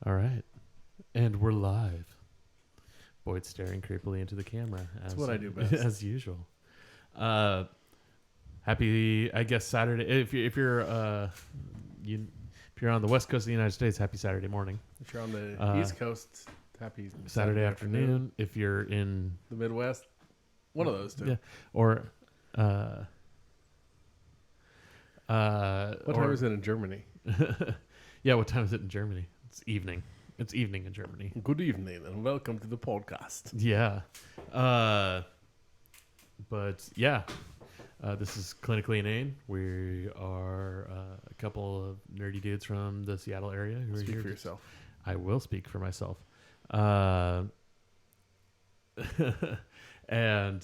All right. And we're live. Boyd's staring creepily into the camera. That's what I do best. As usual. Happy, I guess, Saturday. If you're on the west coast of the United States, happy Saturday morning. If you're on the East Coast, happy Saturday afternoon. If you're in the Midwest, one of those two. Yeah. Or what time is it in Germany? Yeah, what time is it in Germany? It's evening. It's evening in Germany. Good evening and welcome to the podcast. Yeah. But yeah, this is Clinically Inane. We are a couple of nerdy dudes from the Seattle area who are Speak here. for yourself. I will speak for myself. And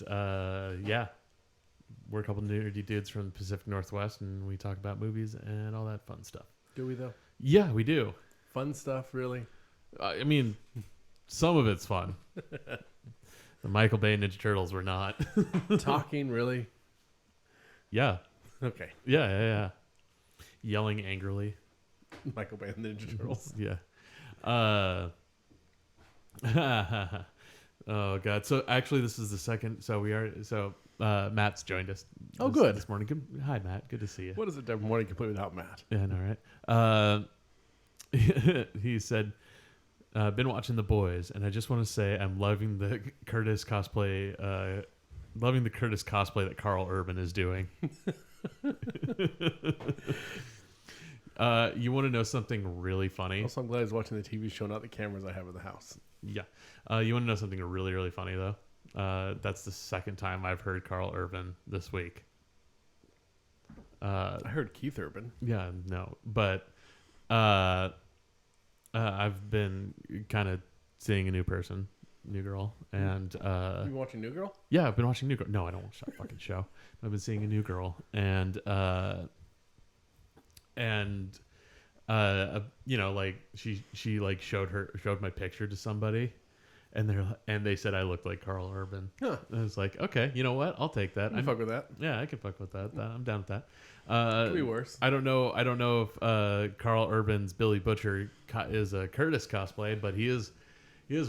yeah, we're a couple of nerdy dudes from the Pacific Northwest, and we talk about movies and all that fun stuff. Do we though? Yeah, we do. Fun stuff, really? I mean, some of it's fun. The Michael Bay Ninja Turtles were not. Talking, really? Yeah. Okay. Yeah. Yelling angrily. Michael Bay and the Ninja Turtles. Yeah. Oh God. So actually, this is the second. So Matt's joined us. Oh, good. This morning. Hi, Matt. Good to see you. What is it every morning complete without Matt? Yeah, I know, right? He said, been watching The Boys, and I just want to say I'm loving the Curtis cosplay. Loving the Curtis cosplay that Carl Urban is doing. You want to know something really funny? Also, I'm glad he's watching the TV show, not the cameras I have in the house. Yeah. You want to know something really, really funny, though? That's the second time I've heard Carl Urban this week. I heard Keith Urban. Yeah, no. But I've been kind of seeing a new girl. And You been watching New Girl? yeah, I've been watching New Girl. No, I don't watch that fucking show. I've been seeing a new girl. And you know, like she like showed my picture to somebody, and they said I looked like Carl Urban. Huh. And I was like, okay, you know what? I'll take that. I fuck with that. Yeah, I can fuck with that. I'm down with that. Could be worse. I don't know if Carl Urban's Billy Butcher is a Curtis cosplay, but he is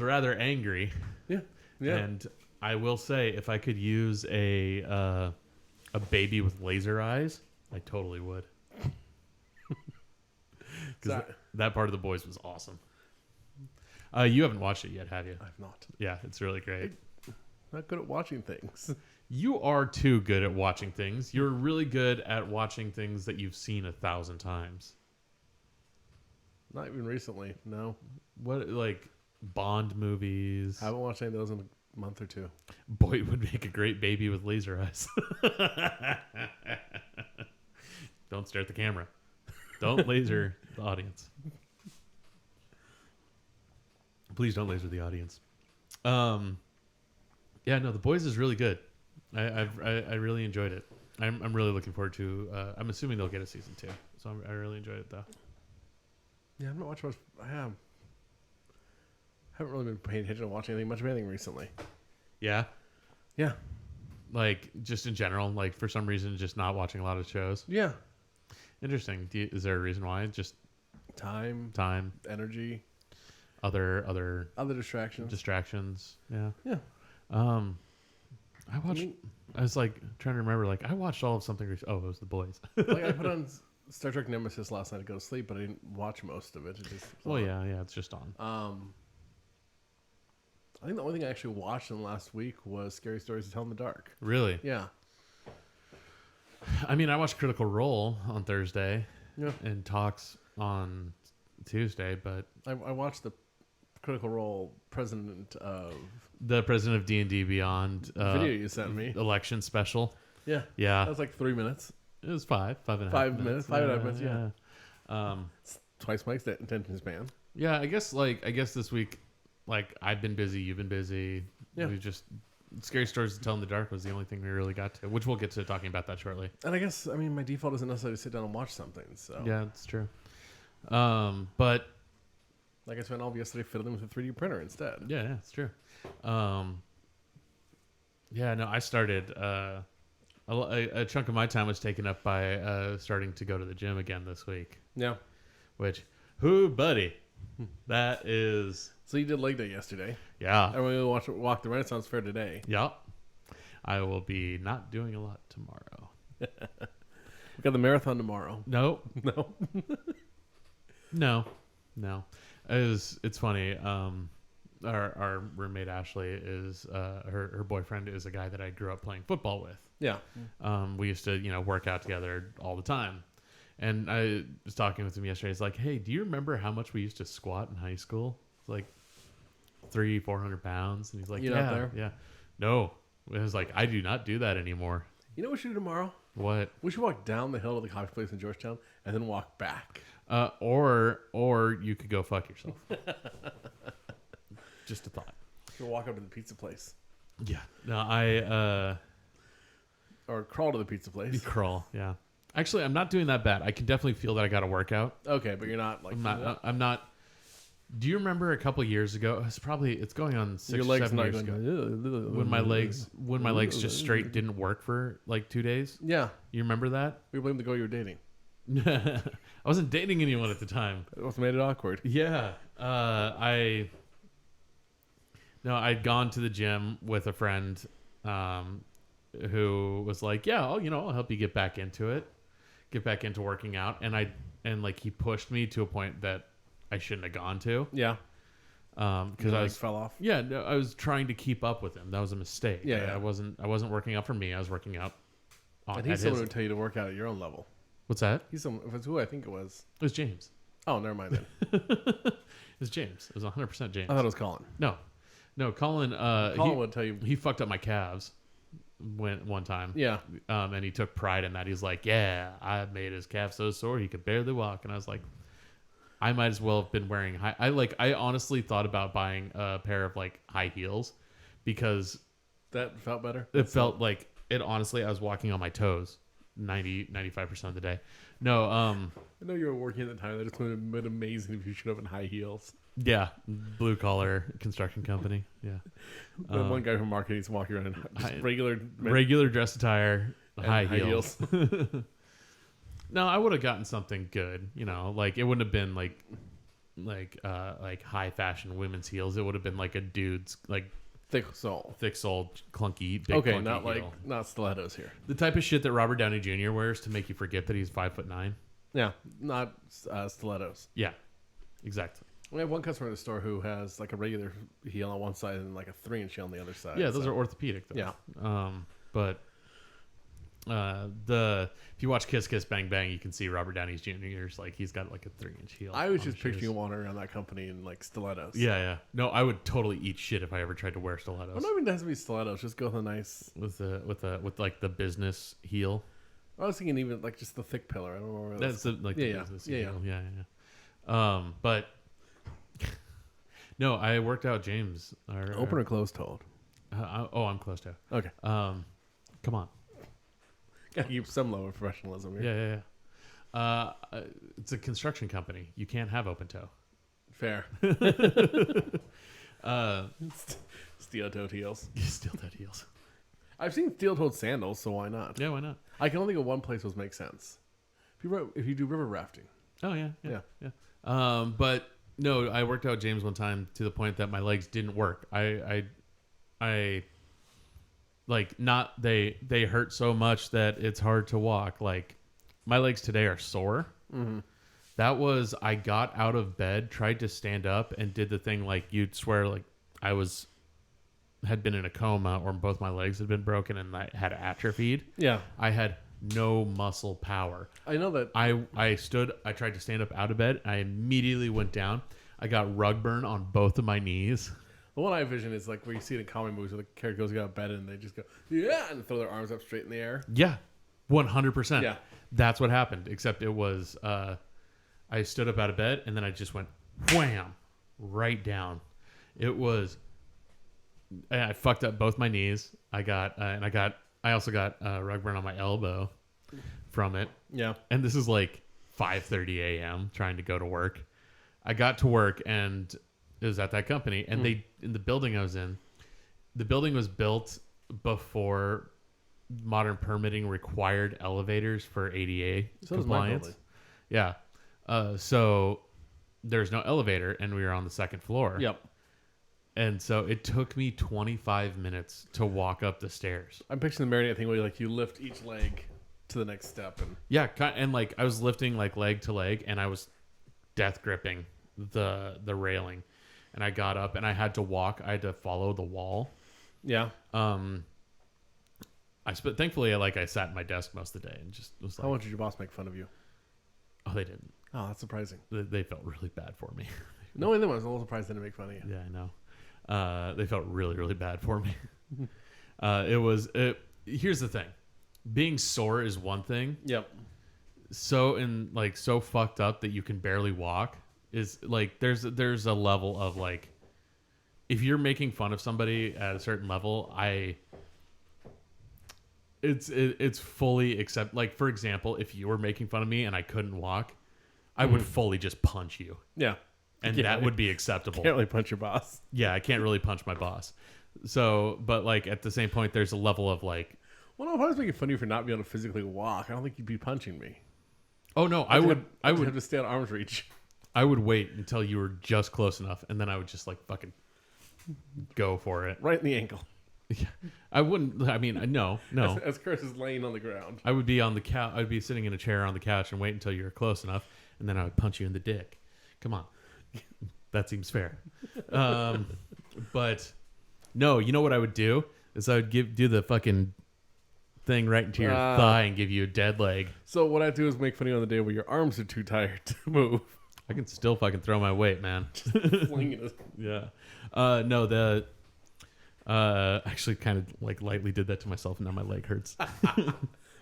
rather angry. Yeah. And I will say, if I could use a baby with laser eyes, I totally would. Because that part of The Boys was awesome. You haven't watched it yet, have you? I've not. Yeah, it's really great. Not good at watching things. You are too good at watching things. You're really good at watching things that you've seen 1,000 times. Not even recently, no. What, like Bond movies? I haven't watched any of those in a month or two. Boy, it would make a great baby with laser eyes. Don't stare at the camera. Don't laser the audience. Please don't laser the audience. Yeah, no, The Boys is really good. I really enjoyed it. I'm really looking forward to. I'm assuming they'll get a season 2. So I really enjoyed it though. Yeah, I'm not watching much. I haven't really been paying attention to watching much of anything recently. Yeah, Yeah. like just in general, like for some reason, just not watching a lot of shows. Yeah. Interesting. Is there a reason why? Just Time, energy, other distractions. Yeah. Yeah. I watched. I was like trying to remember. Like I watched all of something. Oh, it was The Boys. Like I put on Star Trek Nemesis last night to go to sleep, but I didn't watch most of it. It just Well, yeah, it's just on. I think the only thing I actually watched in the last week was Scary Stories to Tell in the Dark. Really? Yeah. I mean, I watched Critical Role on Thursday. Yeah. And Talks on Tuesday, but I watched the Critical Role president of the president of D&D Beyond video you sent me. election special. Yeah. Yeah. That was like 3 minutes. It was 5.5 minutes. 5.5 minutes, yeah. It's twice my attention span. Yeah, I guess this week, like I've been busy, you've been busy. Yeah. We just Scary Stories to Tell in the Dark was the only thing we really got to, which we'll get to talking about that shortly. And I guess my default isn't necessarily to sit down and watch something. So yeah, it's true. But like I spent all of yesterday fiddling with a 3D printer instead. Yeah, it's true. Yeah, no, I started. A chunk of my time was taken up by starting to go to the gym again this week. Yeah. Which, who, buddy? That is, So you did leg day yesterday. yeah. And we walk the Renaissance Fair today. Yep. I will be not doing a lot tomorrow. We got the marathon tomorrow. No, No. no. It's funny. Our roommate Ashley is her boyfriend is a guy that I grew up playing football with. Yeah. We used to work out together all the time. And I was talking with him yesterday. It's like, hey, do you remember how much we used to squat in high school? It's like 300-400 pounds. And he's like, You're yeah, not there? yeah. No, it was like, I do not do that anymore. You know what we should do tomorrow? What? We should walk down the hill to the coffee place in Georgetown and then walk back. Or you could go fuck yourself. Just a thought. We'll walk up to the pizza place. Yeah. No, Or crawl to the pizza place. crawl. Yeah. Actually, I'm not doing that bad. I can definitely feel that I got to work out. Okay, but you're not like... I'm not. Do you remember a couple years ago? It's going on 6 your or legs 7 not years going... ago. When my legs just straight didn't work for like 2 days. Yeah. You remember that? We blame the girl you were dating. I wasn't dating anyone at the time. That must have made it awkward. Yeah. I'd gone to the gym with a friend who was like, yeah, I'll help you get back into it. Get back into working out. And like he pushed me to a point that I shouldn't have gone to. Yeah. Because I fell off. Yeah, no, I was trying to keep up with him. That was a mistake. Yeah. I wasn't working out for me. I was working out And he's someone who would tell you to work out at your own level. What's that? He's someone... If it's who I think it was. It was James. Oh, never mind then. It was James. It was 100% James. I thought it was Colin. No, Colin. Colin would tell you... He fucked up my calves one time. Yeah. And he took pride in that. He's like, yeah, I made his calf so sore he could barely walk. And I was like, I might as well have been wearing high. I honestly thought about buying a pair of like high heels because That felt better? it felt like it. Honestly, I was walking on my toes 95% of the day. No, I know you were working at the time. That just would have been amazing if you showed up in high heels. yeah, blue collar construction company. Yeah, The one guy from marketing is walking around in just regular dress attire, and high heels. No, I would have gotten something good. Like it wouldn't have been like high fashion women's heels. It would have been like a dude's like thick sole, clunky, big okay, clunky not heel. like not stilettos here. The type of shit that Robert Downey Jr. wears to make you forget that he's 5'9". Yeah, not stilettos. Yeah, exactly. We have one customer at the store who has like a regular heel on one side and like a 3-inch heel on the other side. Yeah, those are orthopedic though. Yeah. But if you watch Kiss Kiss Bang Bang, you can see Robert Downey Jr.'s like he's got like a 3-inch heel. I was on just his shoes. picturing him wandering around that company in like stilettos. Yeah. No, I would totally eat shit if I ever tried to wear Well, stilettos not even has to be stilettos. Just go with a nice. with like the business heel. I was thinking even like just the thick pillar. I don't know where That's the business yeah. heel. Yeah. But no, I worked out James. Open or closed toed? I'm close to. Okay. Come on. Gotta keep some level of professionalism here. Yeah. It's a construction company. You can't have open toe. Fair. Steel-toed heels. Steel-toed heels. I've seen steel-toed sandals, so why not? Yeah, why not? I can only go one place which makes sense. If you do river rafting. Oh yeah. But no, I worked out James one time to the point that my legs didn't work. I like not they hurt so much that it's hard to walk. Like my legs today are sore. Mm-hmm. That was I got out of bed, tried to stand up, and did the thing like you'd swear like I had been in a coma or both my legs had been broken and I had atrophied. Yeah. I had no muscle power. I know that. I stood. I tried to stand up out of bed. I immediately went down. I got rug burn on both of my knees. The one I envision is like where you see it in comedy movies where the character goes out of bed and they just go, yeah, and throw their arms up straight in the air. Yeah, 100%. Yeah. That's what happened, except it was I stood up out of bed and then I just went wham right down. It was I fucked up both my knees. I also got rug burn on my elbow from it. Yeah. And this is like 5:30 a.m. trying to go to work. I got to work and it was at that company, and they in the building I was in. The building was built before modern permitting required elevators for ADA So does my compliance. building. Yeah. So there's no elevator, and we were on the second floor. Yep. And so it took me 25 minutes to walk up the stairs. I'm picturing the marionette thing where like you lift each leg to the next step, and Yeah, and like I was lifting like leg to leg, and I was death gripping the railing, and I got up and I had to walk. I had to follow the wall. yeah. Thankfully, I sat at my desk most of the day and just was like, How much did your boss make fun of you? oh, they didn't. Oh, that's surprising. They felt really bad for me. No, I was a little surprised they didn't make fun of you. Yeah, I know. They felt really, really bad for me. Here's the thing. Being sore is one thing. Yep. So fucked up that you can barely walk is like, there's a level of like, if you're making fun of somebody at a certain level, it's fully accept. Like, for example, if you were making fun of me and I couldn't walk, I would fully just punch you. Yeah. And that would be acceptable. Can't really punch your boss. Yeah, I can't really punch my boss. So, but like at the same point, there's a level of like, Well, no, if I was making fun of you for not being able to physically walk, I don't think you'd be punching me. oh no, I would have to stay out of arm's reach. I would wait until you were just close enough, and then I would just like fucking go for it. Right in the ankle. Yeah, I wouldn't. I mean, no. As Chris is laying on the ground. I would be on the couch. I'd be sitting in a chair on the couch and wait until you were close enough, and then I would punch you in the dick. Come on, that seems fair. But no, you know what I would do is I would do the fucking thing right into your thigh and give you a dead leg. So what I do is make fun of you on the day where your arms are too tired to move. I can still fucking throw my weight, man. Flinging it. Yeah. No, actually kind of like lightly did that to myself, and now my leg hurts.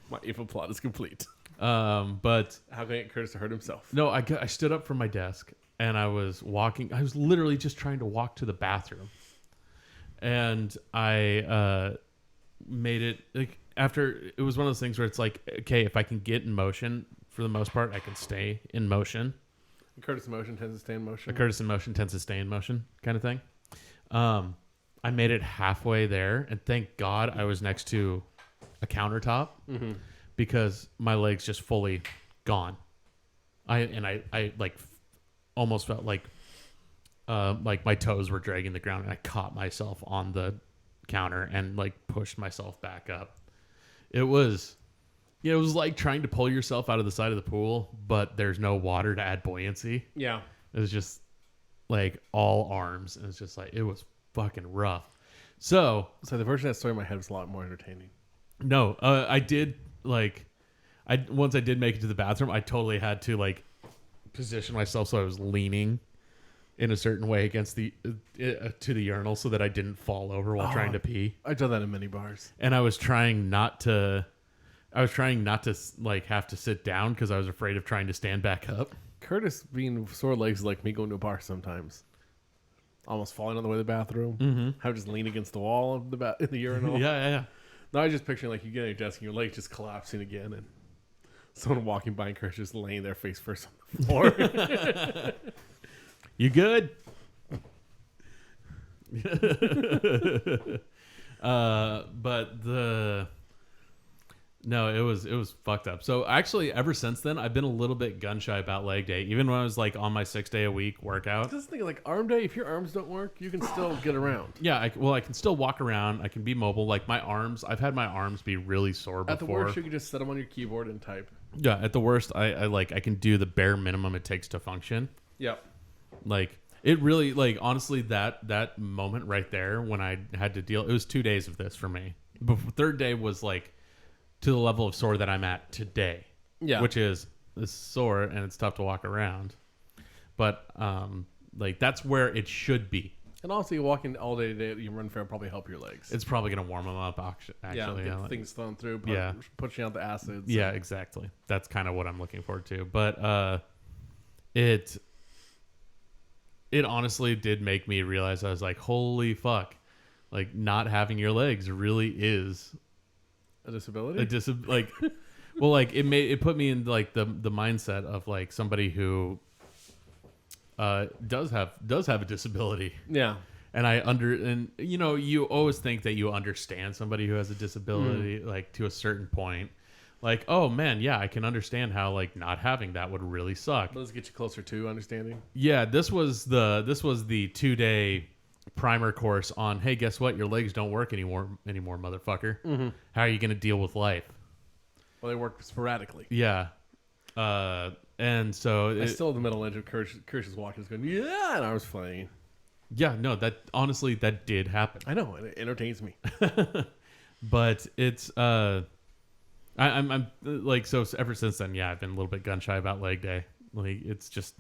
My evil plot is complete. But How can I get Curtis to hurt himself? no, I stood up from my desk and I was walking. I was literally just trying to walk to the bathroom, and I made it like after it was one of those things where it's like, okay, if I can get in motion for the most part, I can stay in motion. Curtis in motion tends to stay in motion. A Curtis in motion tends to stay in motion kind of thing. I made it halfway there, and thank God I was next to a countertop because my legs just fully gone. I like almost felt like my toes were dragging the ground, and I caught myself on the counter and like pushed myself back up. It was like trying to pull yourself out of the side of the pool, but there's no water to add buoyancy. Yeah. It was just like all arms, and it's just like, it was fucking rough. So the version of that story in my head was a lot more entertaining. no, I did like, once I did make it to the bathroom, I totally had to like position myself so I was leaning in a certain way against the to the urinal so that I didn't fall over while trying to pee. I've done that in many bars. And I was trying not to like have to sit down because I was afraid of trying to stand back up. Curtis being sore legs is like me going to a bar sometimes. Almost falling on the way to the bathroom. Mm-hmm. How I just lean against the wall of in the urinal. Yeah. No, I was just picturing like you get on your desk and your legs just collapsing again, and someone walking by and Curtis just laying there face first on the floor. You good? No, it was fucked up. So actually, ever since then, I've been a little bit gun shy about leg day. Even when I was like on my 6 day a week workout. Just think like arm day. If your arms don't work, you can still get around. Yeah, I can still walk around. I can be mobile. Like my arms, I've had my arms be really sore before. At the worst, you can just set them on your keyboard and type. Yeah, at the worst, I can do the bare minimum it takes to function. Yep. Like it really, like honestly, that moment right there when I had to deal, it was 2 days of this for me. But third day was like to the level of sore that I'm at today. Yeah. Which is it's sore and it's tough to walk around. But like that's where it should be. And also, you walking all day today, you run fair will probably help your legs. It's probably gonna warm them up. Actually, get things thrown through. Pushing out the acids. Yeah, exactly. That's kind of what I'm looking forward to. But it honestly did make me realize, I was like, holy fuck, like not having your legs really is a disability. Well, like it put me in like the mindset of like somebody who does have a disability. Yeah. And you know, you always think that you understand somebody who has a disability, like to a certain point. like, oh man, yeah, I can understand how like not having that would really suck. Let's get you closer to understanding. Yeah, this was the 2-day primer course on, hey, guess what? Your legs don't work anymore, motherfucker. Mm-hmm. How are you going to deal with life? Well, they work sporadically. Yeah. And so I still in the middle edge of Kirsch's walking, going, yeah, and I was playing. yeah, no, that honestly, that did happen. I know, and it entertains me. But it's, I'm like, so ever since then, yeah, I've been a little bit gun shy about leg day. Like, it's just,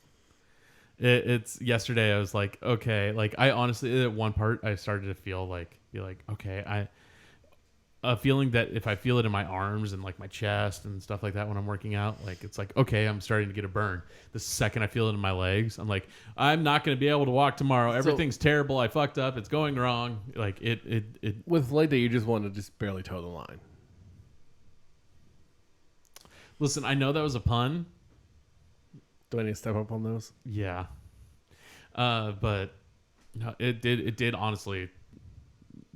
it's yesterday I was like, okay, like I honestly, at one part I started to feel like, okay, a feeling that if I feel it in my arms and like my chest and stuff like that when I'm working out, like it's like, okay, I'm starting to get a burn. The second I feel it in my legs, I'm like, I'm not going to be able to walk tomorrow. Everything's terrible. I fucked up. It's going wrong. Like it With leg day, you just want to just barely toe the line. Listen, I know that was a pun. Do I need to step up on those? Yeah. But no, it did honestly.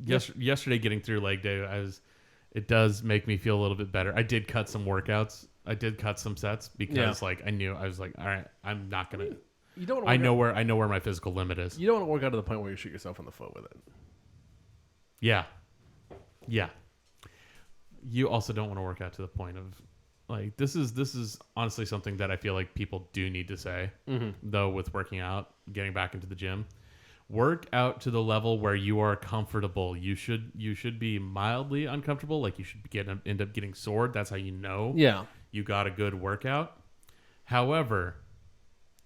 Yesterday getting through leg day, it does make me feel a little bit better. I did cut some workouts. I did cut some sets because like I was like, all right, I'm not gonna. You don't. I know where my physical limit is. You don't want to work out to the point where you shoot yourself in the foot with it. Yeah. You also don't want to work out to the point of like this is honestly something that I feel like people do need to say though with working out, getting back into the gym. Work out to the level where you are comfortable. You should be mildly uncomfortable. Like you should end up getting sore. That's how you know you got a good workout. However,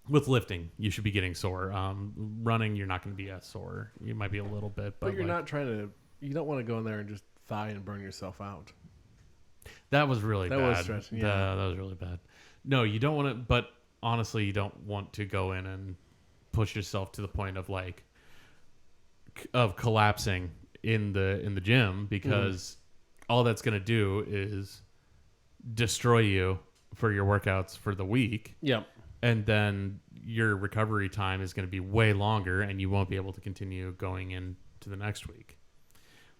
with lifting, you should be getting sore. Running, you're not going to be as sore. You might be a little bit, but you're not trying to. You don't want to go in there and just thigh and burn yourself out. That was really bad. That was stretching. Yeah, that was really bad. No, you don't want to. But honestly, you don't want to go in and push yourself to the point of like. Of collapsing in the gym because all that's going to do is destroy you for your workouts for the week. Yep. And then your recovery time is going to be way longer and you won't be able to continue going into the next week.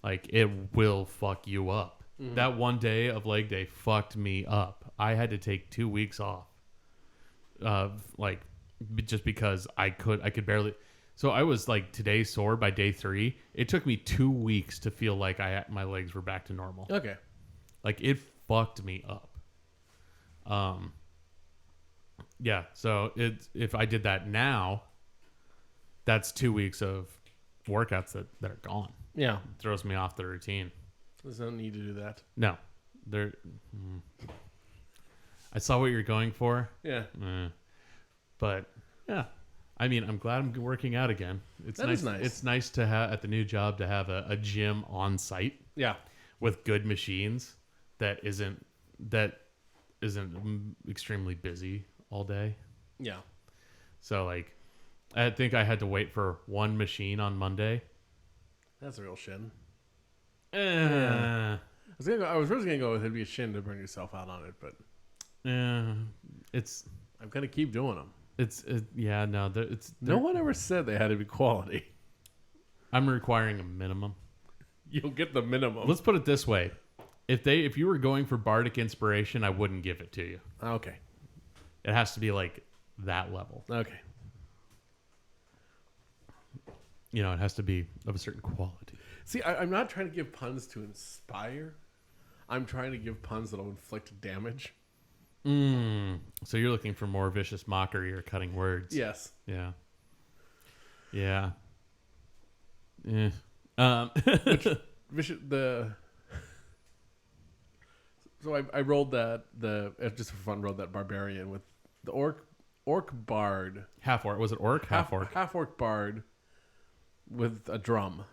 Like it will fuck you up. That one day of leg day fucked me up. I had to take 2 weeks off. Like just because I could barely. So I was like today sore by day 3. It took me 2 weeks to feel like my legs were back to normal. Okay. Like it fucked me up. Yeah. So if I did that now, that's 2 weeks of workouts that are gone. Yeah. It throws me off the routine. There's no need to do that. No. I saw what you're going for. Yeah. But yeah. I mean, I'm glad I'm working out again. It's nice. It's nice to have at the new job to have a gym on site. Yeah, with good machines that isn't extremely busy all day. Yeah. So like, I think I had to wait for one machine on Monday. That's a real shin. Yeah. I was first gonna go with it'd be a shin to burn yourself out on it, but I'm gonna keep doing them. No one ever said they had to be quality. I'm requiring a minimum. You'll get the minimum. Let's put it this way. If you were going for Bardic inspiration, I wouldn't give it to you. Okay. It has to be like that level. Okay. You know, it has to be of a certain quality. See, I'm not trying to give puns to inspire. I'm trying to give puns that'll inflict damage. So you're looking for more vicious mockery or cutting words. Yes. Yeah. Yeah. So I rolled that just for fun. Rolled that barbarian with the orc bard. Half orc. Was it orc? Half orc. Half orc bard with a drum.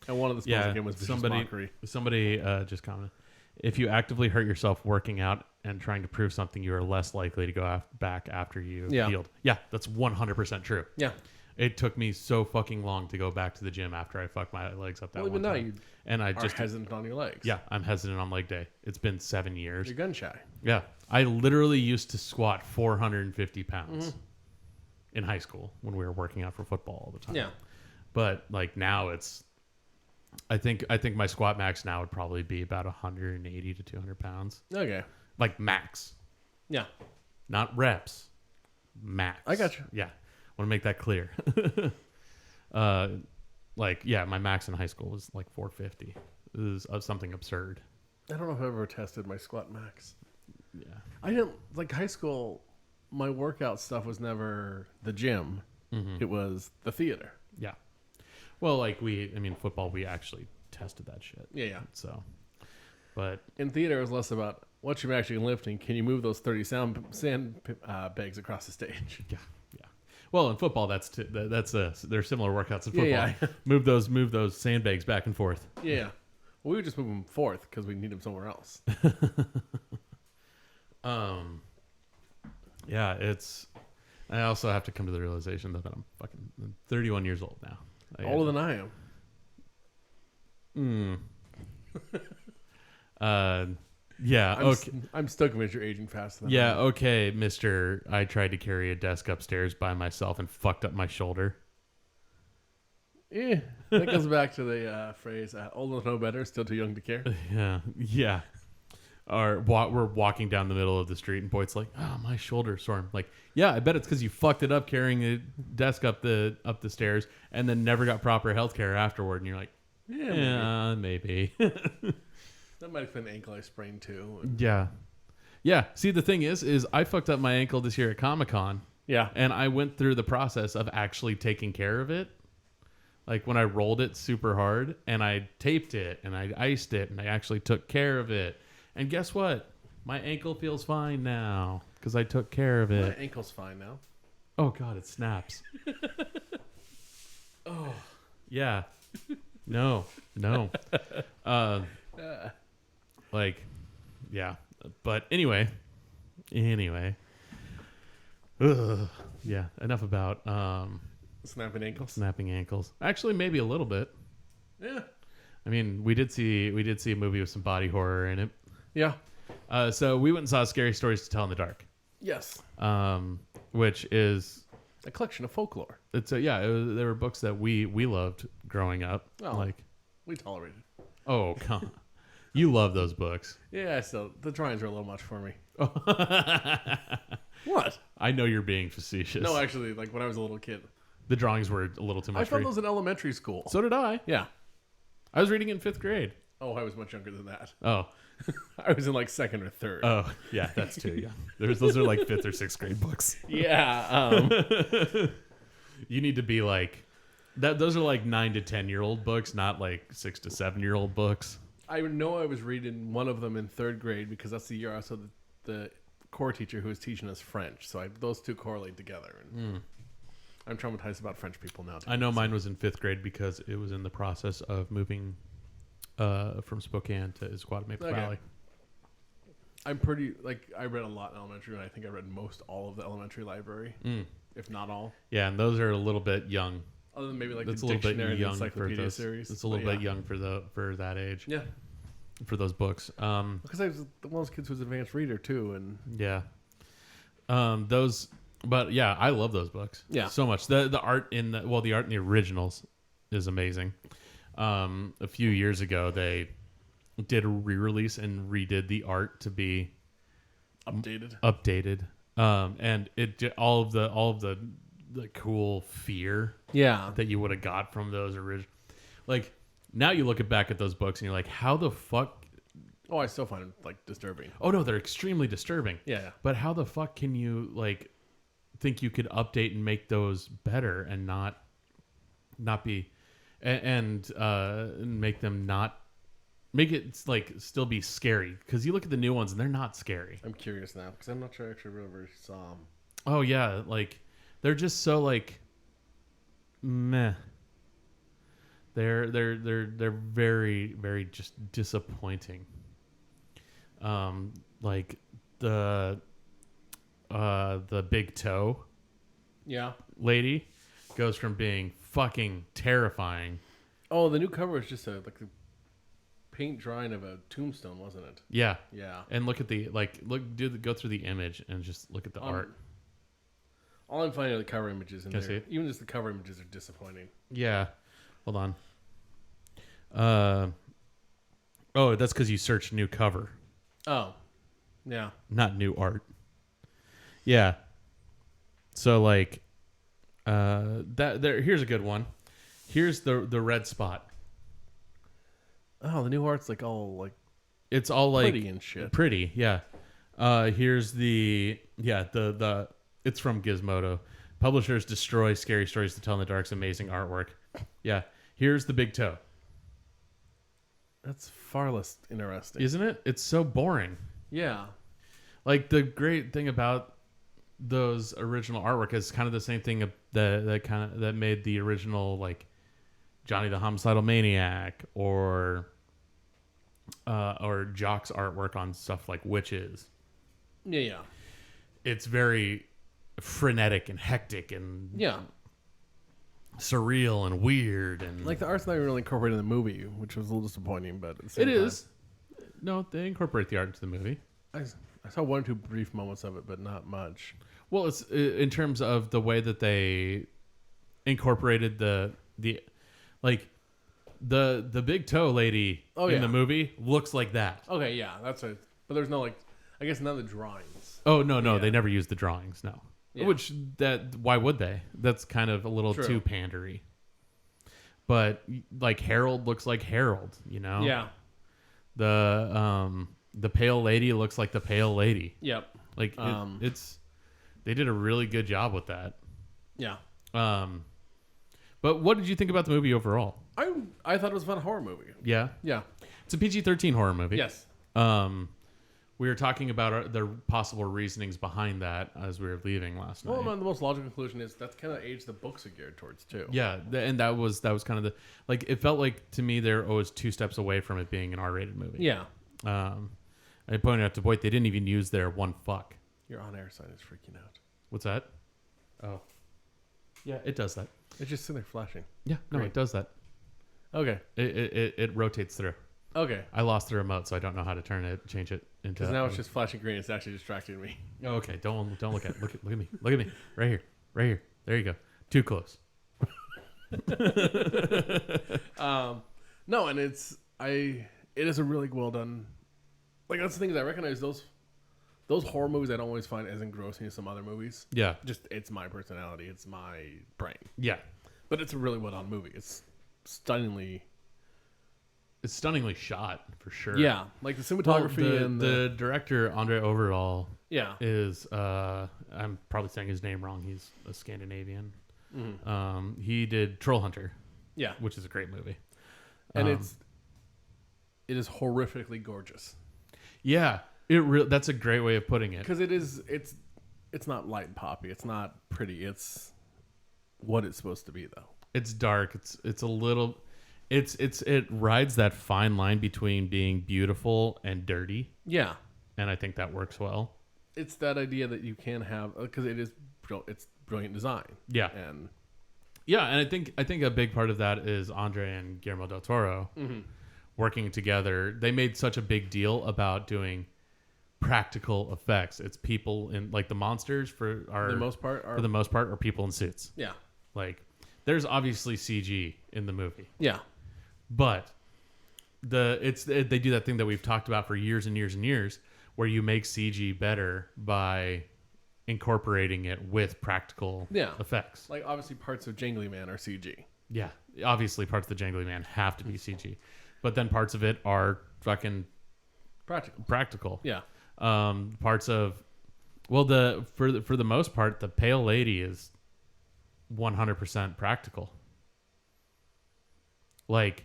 And one of the spells again was vicious mockery. Somebody just commented. If you actively hurt yourself working out and trying to prove something, you are less likely to go back after you healed. Yeah, that's 100% true. Yeah. It took me so fucking long to go back to the gym after I fucked my legs up that one time. You I just hesitant on your legs. Yeah, I'm hesitant on leg day. It's been 7 years. You're gun shy. Yeah. I literally used to squat 450 pounds in high school when we were working out for football all the time. Yeah. But like now it's... I think my squat max now would probably be about 180 to 200 pounds. Okay. like max, Yeah. not reps, max. I got you. Yeah, want to make that clear. Like yeah, my max in high school was like 450. It was something absurd. I don't know if I've ever tested my squat max. Yeah. I didn't like high school. My workout stuff was never the gym. Mm-hmm. It was the theater. Yeah. Well, like football, we actually tested that shit. Yeah. So, but In theater, it was less about what you're actually lifting. Can you move those 30 sand bags across the stage? yeah. Well, in football, they're similar workouts in football. Yeah. Move those sandbags back and forth. Yeah. Well, we would just move them forth because we need them somewhere else. Yeah, I also have to come to the realization that I'm 31 years old now. Older than I am. Yeah. Okay. I'm still convinced you're aging faster than I Yeah. am. Okay, Mister. I tried to carry a desk upstairs by myself and fucked up my shoulder. Yeah. That goes back to the phrase, old enough to know better, still too young to care. Yeah. Yeah. Or we're walking down the middle of the street and Boyd's like, "Oh, my shoulder's sore." I'm like, "Yeah, I bet it's because you fucked it up carrying a desk up the stairs and then never got proper health care afterward." And you're like, "Yeah, maybe." That might have been an ankle I sprained too. Yeah. Yeah. See, the thing is I fucked up my ankle this year at Comic-Con. Yeah. And I went through the process of actually taking care of it. Like when I rolled it super hard and I taped it and I iced it and I actually took care of it. And guess what? My ankle feels fine now because I took care of My it. ankle's fine now. Oh, God, it snaps. Oh, yeah. No. Like, yeah. But anyway. Ugh. Yeah, enough about Snapping ankles. snapping ankles. Actually, maybe a little bit. Yeah. I mean, we did see a movie with some body horror in it. Yeah. So we went and saw Scary Stories to Tell in the Dark, Yes. which is A collection of folklore. there were books that we loved growing up. Oh. Like, We tolerated. oh, come on. You love those books. Yeah, so the drawings are a little much for me. What? I know you're being facetious. No, actually, like when I was a little kid. The drawings were a little too much I for found you. those in elementary school. So did I. Yeah. I was reading in 5th grade. Oh, I was much younger than that. Oh. I was in like 2nd or 3rd. Oh, yeah, that's too, yeah. Those are like 5th or 6th grade books. Yeah. You need to be like that. Those are like 9 to 10-year-old books, not like 6 to 7-year-old books. I know I was reading one of them in 3rd grade because that's the year I saw the core teacher who was teaching us French. So those two correlate together. And I'm traumatized about French people now. I know mine was in 5th grade because it was in the process of moving from Spokane to Issaquah-Maple Okay. Valley. I'm pretty, like, I read a lot in elementary, and I think I read most all of the elementary library, if not all. Yeah, and those are a little bit young. Other than maybe like That's the a little bit dictionary and young for encyclopedia those. series. It's a little bit young for that age. Yeah. For those books. Because I was one of those kids who was an advanced reader, too. And Yeah. But yeah, I love those books. Yeah. So much. The art in the art in the originals is amazing. A few years ago they did a re-release and redid the art to be updated. And all of the cool fear yeah. that you would have got from those original, like now you look back at those books and you're like, how the fuck? Oh, I still find them, like, disturbing. Oh no, they're extremely disturbing. Yeah. But how the fuck can you like think you could update and make those better and not be and make them not make it like still be scary? Because you look at the new ones and they're not scary. I'm curious now because I'm not sure I actually ever saw them. Oh yeah, like they're just so like meh. They're very very just disappointing. Like the big toe Yeah. lady goes from being fucking terrifying. Oh, the new cover is just a paint drawing of a tombstone, wasn't it? Yeah. Yeah. And look at go through the image and just look at the art. All I'm finding are the cover images in Can I there. see it? Even just the cover images are disappointing. Yeah. Hold on. Oh, that's because you searched new cover. Oh. Yeah. not new art. Yeah. So like, here's a good one. Here's the red spot. Oh, the new art's like all like It's all like pretty and shit. Pretty, yeah. Here's the it's from Gizmodo. Publishers destroy scary stories to tell in the dark's amazing artwork. Yeah. Here's the big toe. That's far less interesting. Isn't it? It's so boring. Yeah. Like the great thing about those original artwork is kind of the same thing that made the original like Johnny the Homicidal Maniac or Jock's artwork on stuff like Witches. Yeah, yeah. It's very frenetic and hectic and surreal and weird and like the art's not even really incorporated in the movie, which was a little disappointing. But at the same it time, is. No, they incorporate the art into the movie. I saw one or two brief moments of it, but not much. Well, it's in terms of the way that they incorporated the like the big toe lady in the movie looks like that. Okay, yeah, that's it. But there's no like, I guess none of the drawings. Oh no, they never used the drawings. No, which why would they? That's kind of a little too pandery. But like Harold looks like Harold, you know. Yeah. The pale lady looks like the pale lady. Yep. Like it's they did a really good job with that. Yeah. But what did you think about the movie overall? I thought it was a fun horror movie. Yeah. Yeah. It's a PG-13 horror movie. Yes. We were talking about the possible reasonings behind that as we were leaving last night. Well, the most logical conclusion is that's kind of age the books are geared towards too. Yeah, and that was kind of the like it felt like to me they're always 2 steps away from it being an R-rated movie. Yeah. I pointed out to Boyd they didn't even use their one fuck. Your on-air sign is freaking out. What's that? Oh, yeah, it does that. It's just sitting there flashing. Yeah, no, it does that. Okay. It rotates through. Okay. I lost the remote, so I don't know how to change it into. Because now it's just flashing green. It's actually distracting me. Oh, okay. Don't look at it. Look at me. Look at me. Right here. There you go. Too close. No, and it is a really well done. Like that's the thing is I recognize those horror movies I don't always find as engrossing as some other movies. Yeah. Just it's my personality. It's my brain. Yeah. But it's a really well done movie. It's stunningly shot for sure. Yeah, like the cinematography and the director Andre Overall. Yeah, is I'm probably saying his name wrong. He's a Scandinavian. Mm-hmm. He did Troll Hunter. Yeah, which is a great movie, and it is horrifically gorgeous. Yeah, that's a great way of putting it because it's not light and poppy. It's not pretty. It's what it's supposed to be though. It's dark. It's a little. It rides that fine line between being beautiful and dirty. Yeah, and I think that works well. It's that idea that you can have because it's brilliant design. Yeah, and I think a big part of that is Andre and Guillermo del Toro working together. They made such a big deal about doing practical effects. It's people in like the monsters for the most part are people in suits. Yeah, like there's obviously CG in the movie. Yeah. But they do that thing that we've talked about for years and years and years, where you make CG better by incorporating it with practical effects. Like obviously parts of Jangly Man are CG. Yeah, obviously parts of the Jangly Man have to be CG, but then parts of it are fucking practical. Yeah. Parts of for the most part, the Pale Lady is 100% practical. Like,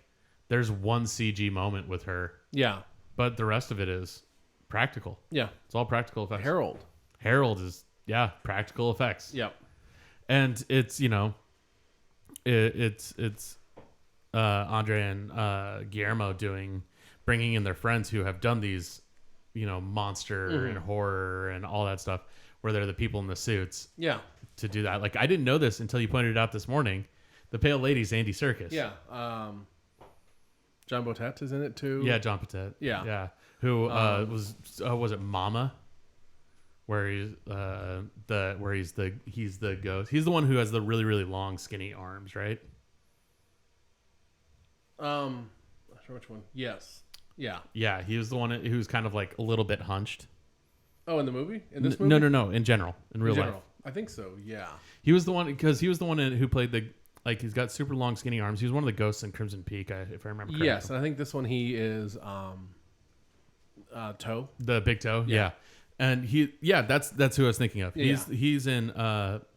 there's one CG moment with her. Yeah. But the rest of it is practical. Yeah. It's all practical effects. Harold is, practical effects. Yep. And it's, it's Andre and Guillermo bringing in their friends who have done these, monster and horror and all that stuff, where they're the people in the suits. Yeah. To do that. Like, I didn't know this until you pointed it out this morning. The Pale Lady's Andy Serkis. Yeah. John Botet is in it too. Yeah, John Botet. Yeah. Yeah. Who was it Mama? Where he's the ghost. He's the one who has the really, really long skinny arms, right? I'm not sure which one. Yes. Yeah. Yeah, he was the one who's kind of like a little bit hunched. Oh, in the movie? In this movie? No. In general, in real life, I think so. Yeah. he was the one who played the like. He's got super long, skinny arms. He was one of the ghosts in Crimson Peak, if I remember correctly. Yes, and I think this one he is Toe. The big toe. Yeah. And that's who I was thinking of. Yeah. He's in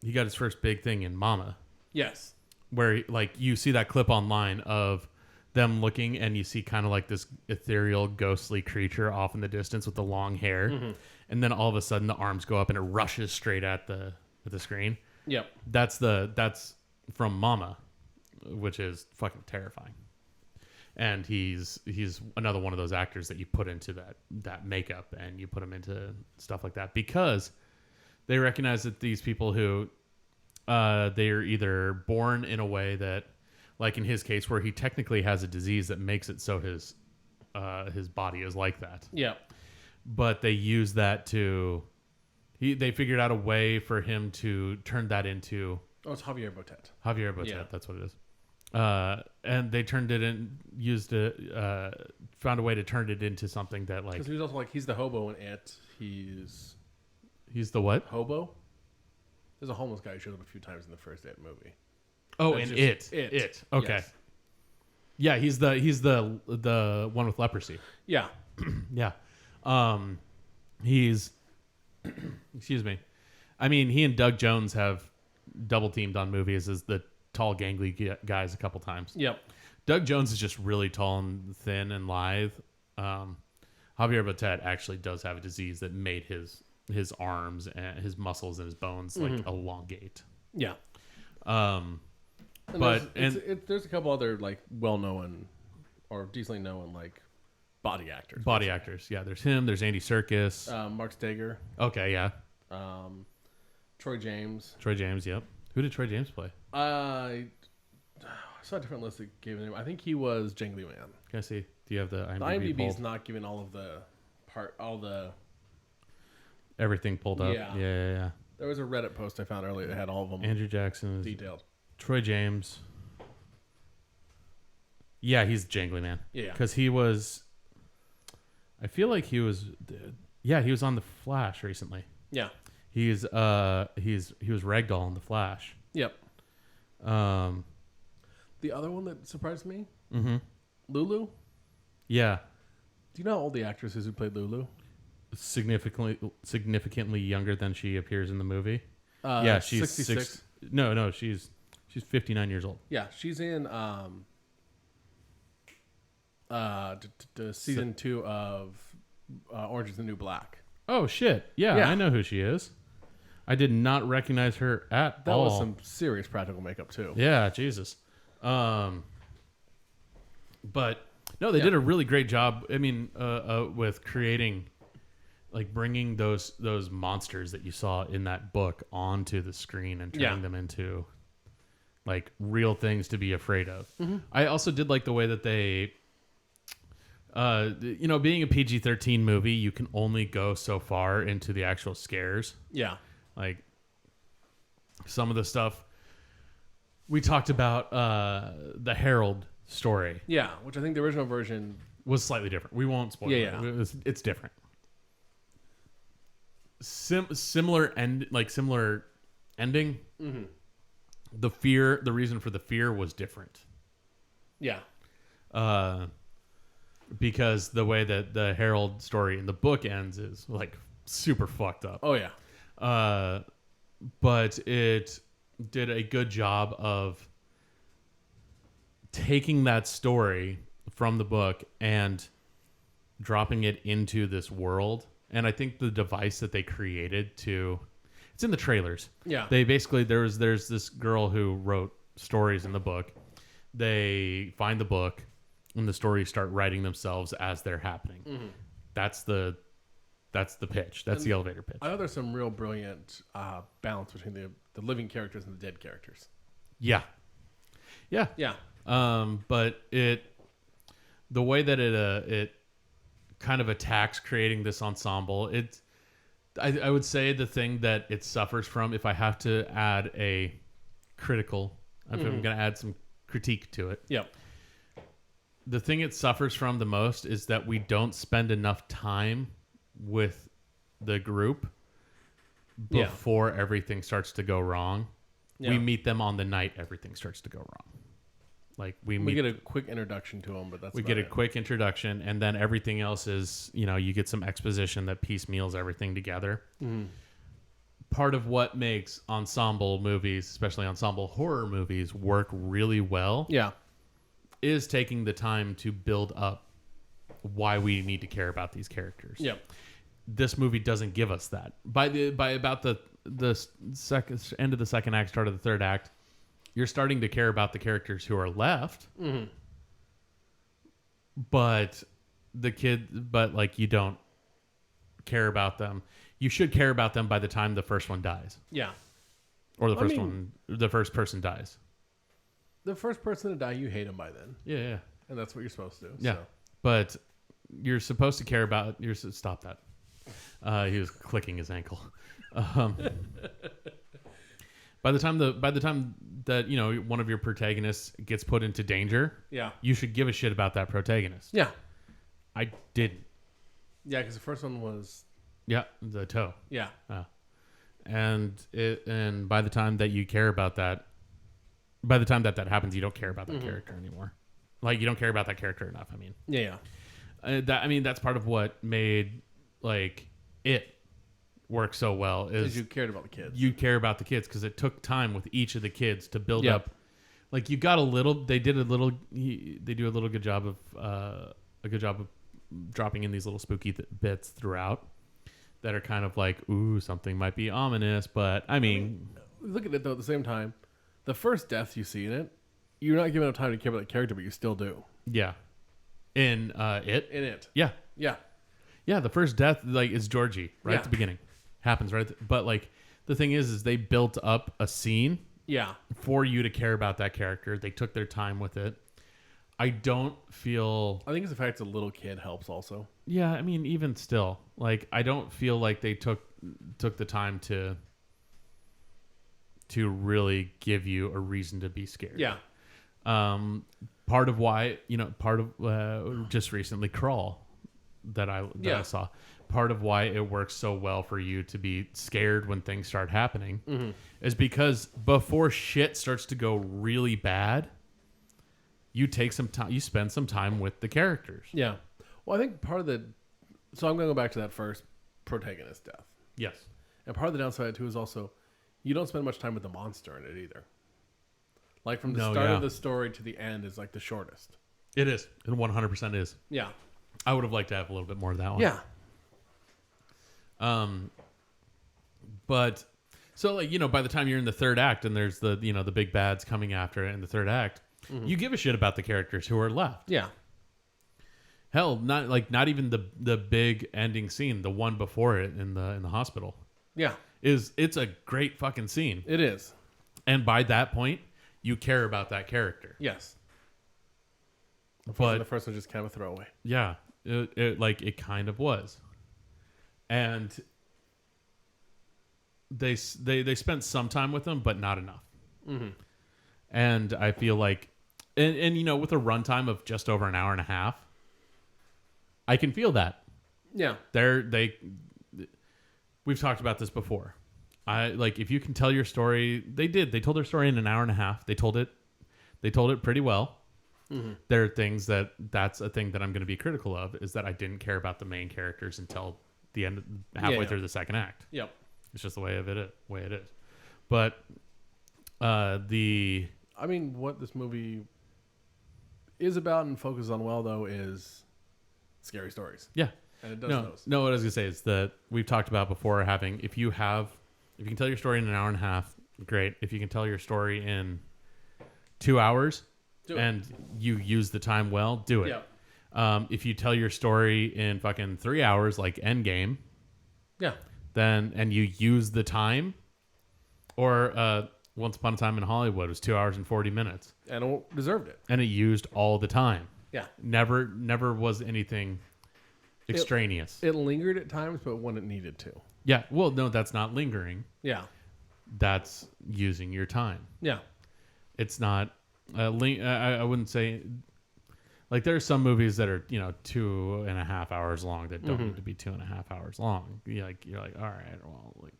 he got his first big thing in Mama, Yes. where like you see that clip online of them looking and you see kind of like this ethereal ghostly creature off in the distance with the long hair, and then all of a sudden the arms go up and it rushes straight at the screen. Yep. That's from Mama, which is fucking terrifying. And he's another one of those actors that you put into that makeup and you put him into stuff like that because they recognize that these people who they are either born in a way that, like in his case, where he technically has a disease that makes it so his body is like that. Yeah. But they use that they figured out a way for him to turn that into. Oh, it's Javier Botet. Javier Botet, Yeah. that's what it is. And they turned it in, found a way to turn it into something that like. Because he's also like, he's the hobo in It. He's the what? hobo. There's a homeless guy who shows up a few times in the first It movie. Oh, That's and just it. Okay. Yes. Yeah, he's the one with leprosy. Yeah. Yeah. He's excuse me. I mean, he and Doug Jones have double teamed on movies as the tall, gangly guys a couple times. Yep. Doug Jones is just really tall and thin and lithe. Javier Botet actually does have a disease that made his arms and his muscles and his bones like elongate. Yeah. But there's a couple other like well-known or decently known like body actors. Body actors, yeah. There's him. There's Andy Serkis. Mark Steger. Okay, yeah. Troy James. Troy James, yep. Who did Troy James play? I saw a different list that gave him. I think he was Jangly Man. Can I see? Do you have the IMDb? The IMDb's pulled? not giving all the Everything pulled up. Yeah. Yeah. There was a Reddit post I found earlier that had all of them Andrew Jackson, detailed. Troy James. Yeah, he's Jangly Man. Yeah. Because he was. I feel like he was. Yeah, he was on the Flash recently. Yeah. He was Ragdoll in the Flash. Yep. Um. The other one that surprised me, Mm-hmm. Lulu. Yeah. Do you know how old the actress is who played Lulu? Significantly younger than she appears in the movie. Yeah, she's 66. No, she's 59 years old. Yeah, she's in season 2 of Orange is the New Black. Oh shit! Yeah, Yeah. I know who she is. I did not recognize her at That all. was some serious practical makeup too. Yeah, Jesus. But no, they did a really great job. I mean, with creating, like, bringing those monsters that you saw in that book onto the screen and turning them into like real things to be afraid of. Mm-hmm. I also did like the way that they, being a PG-13 movie, you can only go so far into the actual scares. Yeah. Like some of the stuff we talked about, the Herald story. Yeah, which I think the original version was slightly different. We won't spoil it. Yeah. It's different. Similar ending. Mm-hmm. The reason for the fear was different. Yeah. Because the way that the Herald story in the book ends is like super fucked up. Oh yeah. But it did a good job of taking that story from the book and dropping it into this world. And I think the device that they created it's in the trailers. Yeah. They basically, there's this girl who wrote stories in the book. They find the book and the stories start writing themselves as they're happening. Mm-hmm. That's the pitch. That's the elevator pitch. I know there's some real brilliant balance between the living characters and the dead characters. Yeah. But the way that it kind of attacks creating this ensemble, I would say the thing that it suffers from, if I have to add if I'm going to add some critique to it. Yep. The thing it suffers from the most is that we don't spend enough time with the group Yeah. before everything starts to go wrong. Yeah. We meet them on the night everything starts to go wrong. Like we get a quick introduction to them, but that's we about get a it. quick introduction, and then everything else is, you get some exposition that piecemeals everything together. Part of what makes ensemble movies, especially ensemble horror movies, work really well Yeah. is taking the time to build up why we need to care about these characters. Yeah. This movie doesn't give us that. By about the second end of the second act, start of the third act, you're starting to care about the characters who are left. But like you don't care about them. You should care about them by the time the first one dies. Yeah. Or the first person dies. The first person to die, you hate him by then. Yeah. And that's what you're supposed to do. Yeah. So. But you're supposed to care about stop that. He was clicking his ankle. By the time that one of your protagonists gets put into danger, Yeah. you should give a shit about that protagonist. Yeah. I didn't. Yeah, because the first one was... Yeah, the toe. Yeah. And by the time that you care about that, by the time that happens, you don't care about that character anymore. Like, you don't care about that character enough. I mean, Yeah. That's part of what made like it work so well is you cared about the kids. You care about the kids because it took time with each of the kids to build Yep. up. Like, you got a little. They do a little good job of dropping in these little spooky bits throughout that are kind of like, ooh, something might be ominous. But I mean, look at it though. At the same time, the first death you see in it, you're not giving enough time to care about the character, but you still do. yeah, in it, Yeah. yeah, the first death like is Georgie right Yeah. at the beginning, happens right. But like the thing is they built up a scene Yeah. for you to care about that character. They took their time with it. I don't feel. I think it's the fact it's a little kid helps also. Yeah, I mean, even still, like, I don't feel like they took the time to really give you a reason to be scared. Yeah. Part of why, just recently Crawl that I saw. Part of why it works so well for you to be scared when things start happening is because before shit starts to go really bad, you take some time, you spend some time with the characters. Yeah. Well, I think part of the... So I'm going to go back to that first protagonist death. Yes. And part of the downside, too, is also you don't spend much time with the monster in it either. Like, from the start of the story to the end is, like, the shortest. It is. It 100% is. Yeah. I would have liked to have a little bit more of that one. Yeah. But... So, like, by the time you're in the third act and there's the, the big bads coming after it in the third act, you give a shit about the characters who are left. Yeah. Hell, not even the big ending scene, the one before it in the hospital. Yeah. It's a great fucking scene. It is. And by that point, you care about that character. Yes. But the first one just kind of a throwaway. yeah, it kind of was. And they spent some time with them, but not enough. Mm-hmm. And I feel like, and with a runtime of just over an hour and a half, I can feel that. Yeah. We've talked about this before. If you can tell your story, they told their story in an hour and a half. They told it pretty well. Mm-hmm. There are things that's a thing that I'm going to be critical of, is that I didn't care about the main characters until the end, halfway through the second act. Yep. It's just the way it is. But I mean, what this movie is about and focuses on well, though, is scary stories. Yeah. And it does those. No, what I was going to say is that we've talked about before if you can tell your story in an hour and a half, great. If you can tell your story in 2 hours and you use the time well, do it. Yeah. If you tell your story in fucking 3 hours, like Endgame, yeah, and you use the time, or Once Upon a Time in Hollywood was 2 hours and 40 minutes. And it deserved it. And it used all the time. Yeah. Never was anything extraneous. It lingered at times, but when it needed to. Yeah. Well, no, that's not lingering. Yeah. That's using your time. Yeah. It's not I wouldn't say Like there are some movies that are 2.5 hours long that don't Mhm. need to be 2.5 hours long. You're like, all right, well, like,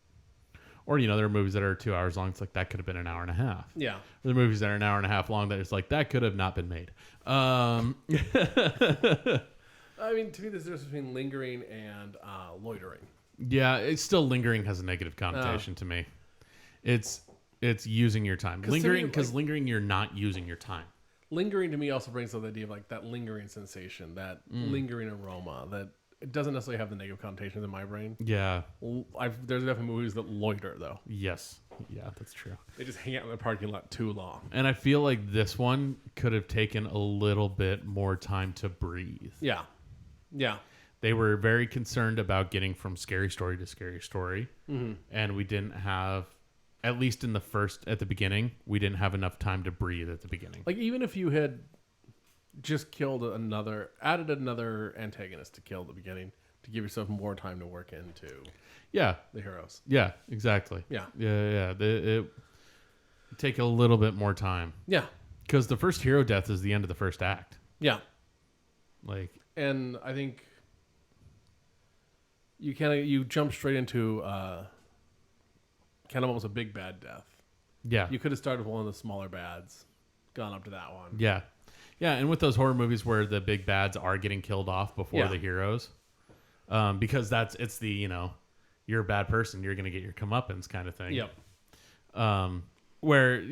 or there are movies that are 2 hours long. It's like that could have been an hour and a half. Yeah. There are movies that are an hour and a half long that it's like that could have not been made. I mean, to me, there's a difference between lingering and loitering. Yeah, it's still lingering has a negative connotation to me. It's using your time. Lingering because lingering you're not using your time. Lingering to me also brings up the idea of like that lingering sensation, that lingering aroma, that it doesn't necessarily have the negative connotations in my brain. Yeah. There's definitely movies that loiter though. Yes. Yeah, that's true. They just hang out in the parking lot too long. And I feel like this one could have taken a little bit more time to breathe. Yeah. Yeah. They were very concerned about getting from scary story to scary story. Mm-hmm. And we didn't have, at least at the beginning, we didn't have enough time to breathe at the beginning. Like even if you had just added another antagonist to kill at the beginning to give yourself more time to work into the heroes. Yeah, exactly. Yeah. It take a little bit more time. Yeah. Because the first hero death is the end of the first act. Yeah. And I think you jump straight into kind of almost a big bad death. Yeah. You could have started with one of the smaller bads, gone up to that one. Yeah. Yeah, and with those horror movies where the big bads are getting killed off before the heroes, because it's the, you're a bad person, you're going to get your comeuppance kind of thing. Yep. Where,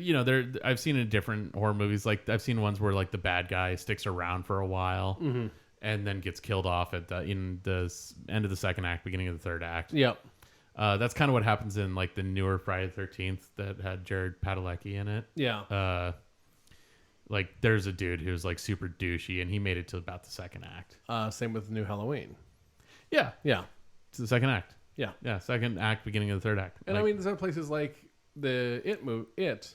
I've seen in different horror movies, like I've seen ones where like the bad guy sticks around for a while and then gets killed off in the end of the second act, beginning of the third act. Yep. That's kind of what happens in like the newer Friday the 13th that had Jared Padalecki in it. Yeah. Like there's a dude who's like super douchey and he made it to about the second act. Same with the new Halloween. Yeah. Yeah. It's the second act. Yeah. Yeah. Second act, beginning of the third act. And I mean, there's other places like the It.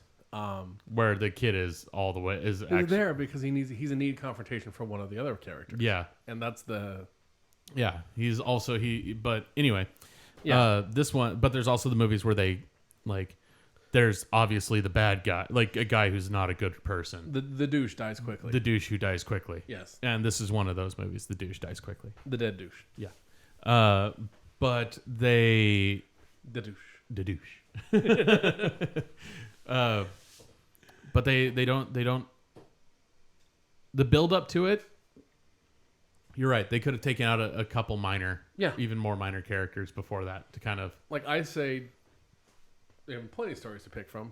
Where the kid is all the way is He's there because he's a need confrontation for one of the other characters. Yeah. And that's the. Yeah. He's also but anyway. Yeah. This one, but there's also the movies where they like. There's obviously the bad guy, like a guy who's not a good person. The douche dies quickly. The douche who dies quickly. Yes. And this is one of those movies. The douche dies quickly. The dead douche. Yeah. But they... The douche. The douche. But they don't... The build up to it, you're right. They could have taken out a couple even more minor characters before that to kind of... Like I say... We have plenty of stories to pick from.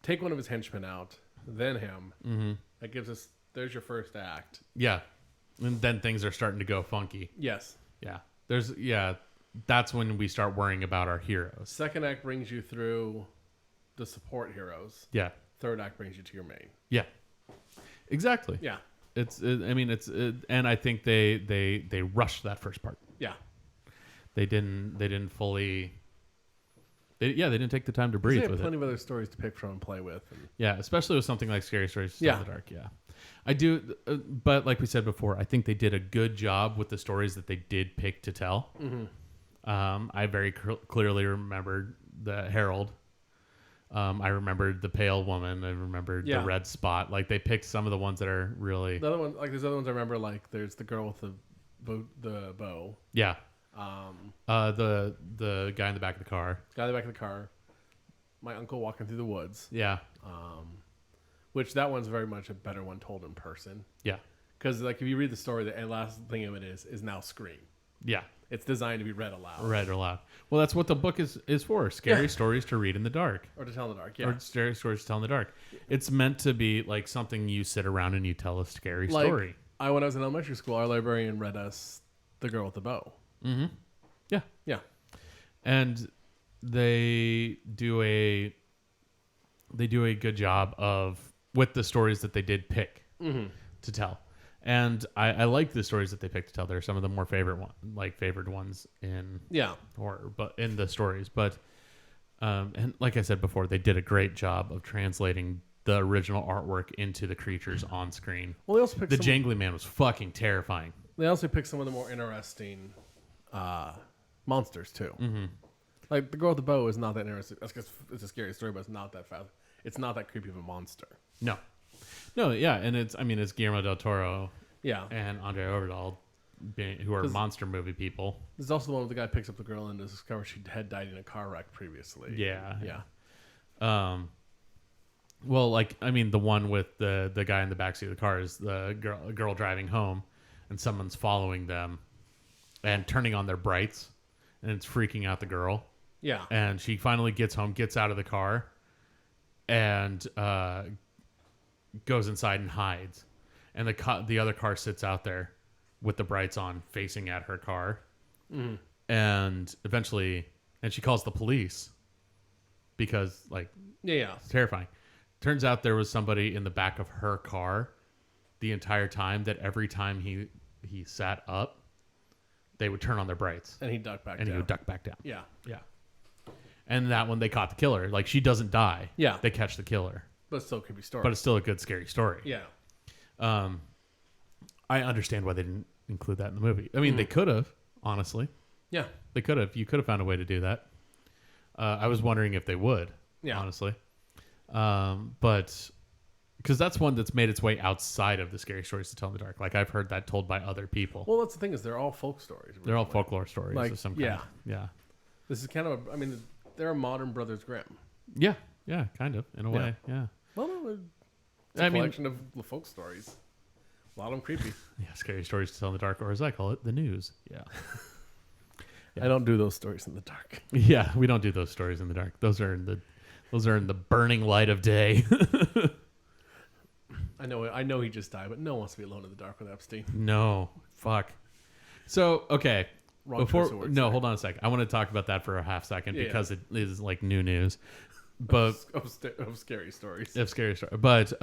Take one of his henchmen out, then him. Mm-hmm. That gives us. There's your first act. Yeah, and then things are starting to go funky. Yes. Yeah. That's when we start worrying about our heroes. Second act brings you through the support heroes. Yeah. Third act brings you to your main. Yeah. Exactly. Yeah. And I think they rushed that first part. Yeah. They didn't fully. They didn't take the time to breathe They have with plenty it. of other stories to pick from and play with. Yeah, especially with something like Scary Stories to Tell in the Dark. Yeah, I do. But like we said before, I think they did a good job with the stories that they did pick to tell. Mm-hmm. I very clearly remembered the Herald. I remembered the pale woman. I remembered the red spot. Like they picked some of the ones that are really. The other one, like there's other ones I remember. Like there's the girl with the bow. Yeah. The guy in the back of the car. Guy in the back of the car. My uncle walking through the woods. Yeah. Which that one's very much a better one told in person. Yeah. Because like if you read the story, the last thing of it is now screen. Yeah. It's designed to be read aloud. Read aloud. Well, that's what the book is for. Scary stories to read in the dark. Or to tell in the dark, yeah. Or scary stories to tell in the dark. It's meant to be like something you sit around and you tell a scary story. When I was in elementary school, our librarian read us The Girl with the Bow. Mm-hmm. Yeah. Yeah. And they do a good job with the stories that they did pick to tell. And I like the stories that they picked to tell. They're some of the more favored ones in horror, but in the stories. But and like I said before, they did a great job of translating the original artwork into the creatures on screen. Well, they also picked the Jangly Man was fucking terrifying. They also picked some of the more interesting monsters too. Mm-hmm. Like the girl with the bow is not that interesting. That's because it's a scary story, but it's not that fast. It's not that creepy of a monster. No, yeah, and it's Guillermo del Toro. Yeah. and Andre Overdahl, who are 'Cause- monster movie people. There's also the one where the guy picks up the girl and discovers she had died in a car wreck previously. Yeah. Yeah. Well, like, I mean, the one with the guy in the backseat of the car is the girl driving home, and someone's following them and turning on their brights, and it's freaking out the girl. Yeah. And she finally gets home, gets out of the car, and goes inside and hides. And the other car sits out there with the brights on, facing at her car. Mm. And eventually, and she calls the police because, like, Yeah. it's terrifying. Turns out there was somebody in the back of her car the entire time, that every time he sat up, they would turn on their brights. And he ducked back And down. he would duck back down. Yeah. Yeah. And that one, they caught the killer. Like, she doesn't die. Yeah. They catch the killer. But it's still a creepy story. But it's still a good, scary story. yeah. I understand why they didn't include that in the movie. I mean, they could have, honestly. Yeah. They could have. You could have found a way to do that. I was wondering if they would, Yeah. honestly. But because that's one that's made its way outside of the Scary Stories to Tell in the Dark. Like, I've heard that told by other people. Well, that's the thing is they're all folk stories. They're all originally. folklore stories Like, of some kind. yeah. Yeah. This is kind of, I mean, they're a modern Brothers Grimm. Yeah. Yeah. Kind of, in a way. Yeah. Well, no, it's a collection of folk stories. A lot of them creepy. Yeah. Scary Stories to Tell in the Dark, or as I call it, the news. Yeah. I don't do those stories in the dark. Yeah. We don't do those stories in the dark. Those are in the burning light of day. I know he just died, but no one wants to be alone in the dark with Epstein. No. Fuck. So, okay. Wrong choice of words there. Hold on a second. I want to talk about that for a half second Yeah. because it is like new news. But of scary stories. of Scary Story. But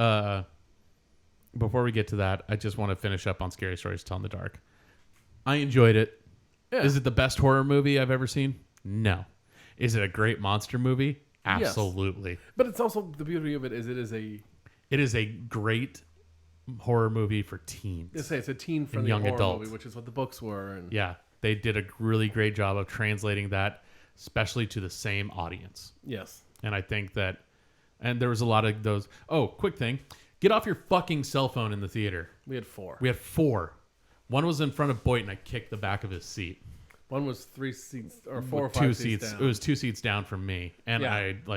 before we get to that, I just want to finish up on Scary Stories to Tell in the Dark. I enjoyed it. Yeah. Is it the best horror movie I've ever seen? No. Is it a great monster movie? Yes. Absolutely. But it's also, the beauty of it is It is a great horror movie for teens. it's a teen-friendly young horror adults. movie, which is what the books were. And Yeah. They did a really great job of translating that, especially to the same audience. Yes. And I think that, and there was a lot of those. Oh, quick thing. Get off your fucking cell phone in the theater. We had 4. We had 4. One was in front of Boyd, and I kicked the back of his seat. One was 3 seats, or 4 or 5 2 seats down. It was 2 seats down from me, and Yeah. it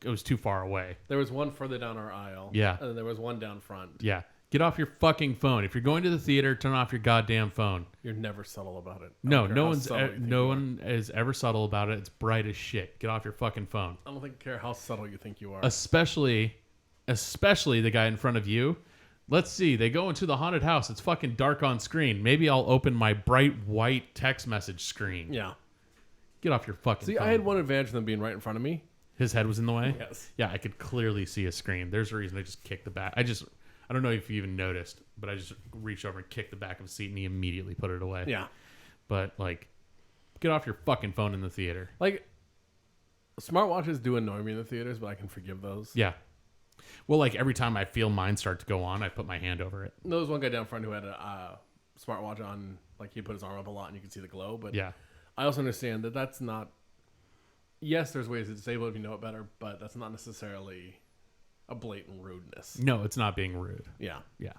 was too far away. There was one further down our aisle. Yeah. And then there was one down front. Yeah. Get off your fucking phone. If you're going to the theater, turn off your goddamn phone. You're never subtle about it. I No, don't care no how one's subtle you think no you are. one is ever subtle about it. It's bright as shit. Get off your fucking phone. I don't care how subtle you think you are. Especially the guy in front of you. Let's see. They go into the haunted house. It's fucking dark on screen. Maybe I'll open my bright white text message screen. Yeah. Get off your fucking See, phone. I had one advantage of them being right in front of me. His head was in the way? Yes. Yeah, I could clearly see a screen. There's a reason I just kicked the back. I don't know if you even noticed, but I just reached over and kicked the back of his seat, and he immediately put it away. Yeah. But, like, get off your fucking phone in the theater. Like, smartwatches do annoy me in the theaters, but I can forgive those. Yeah. Well, like, every time I feel mine start to go on, I put my hand over it. There was one guy down front who had a smartwatch on, like he put his arm up a lot and you could see the glow. But Yeah. I also understand that that's not. Yes, there's ways to disable it if you know it better, but that's not necessarily a blatant rudeness. No, it's not being rude. Yeah. Yeah.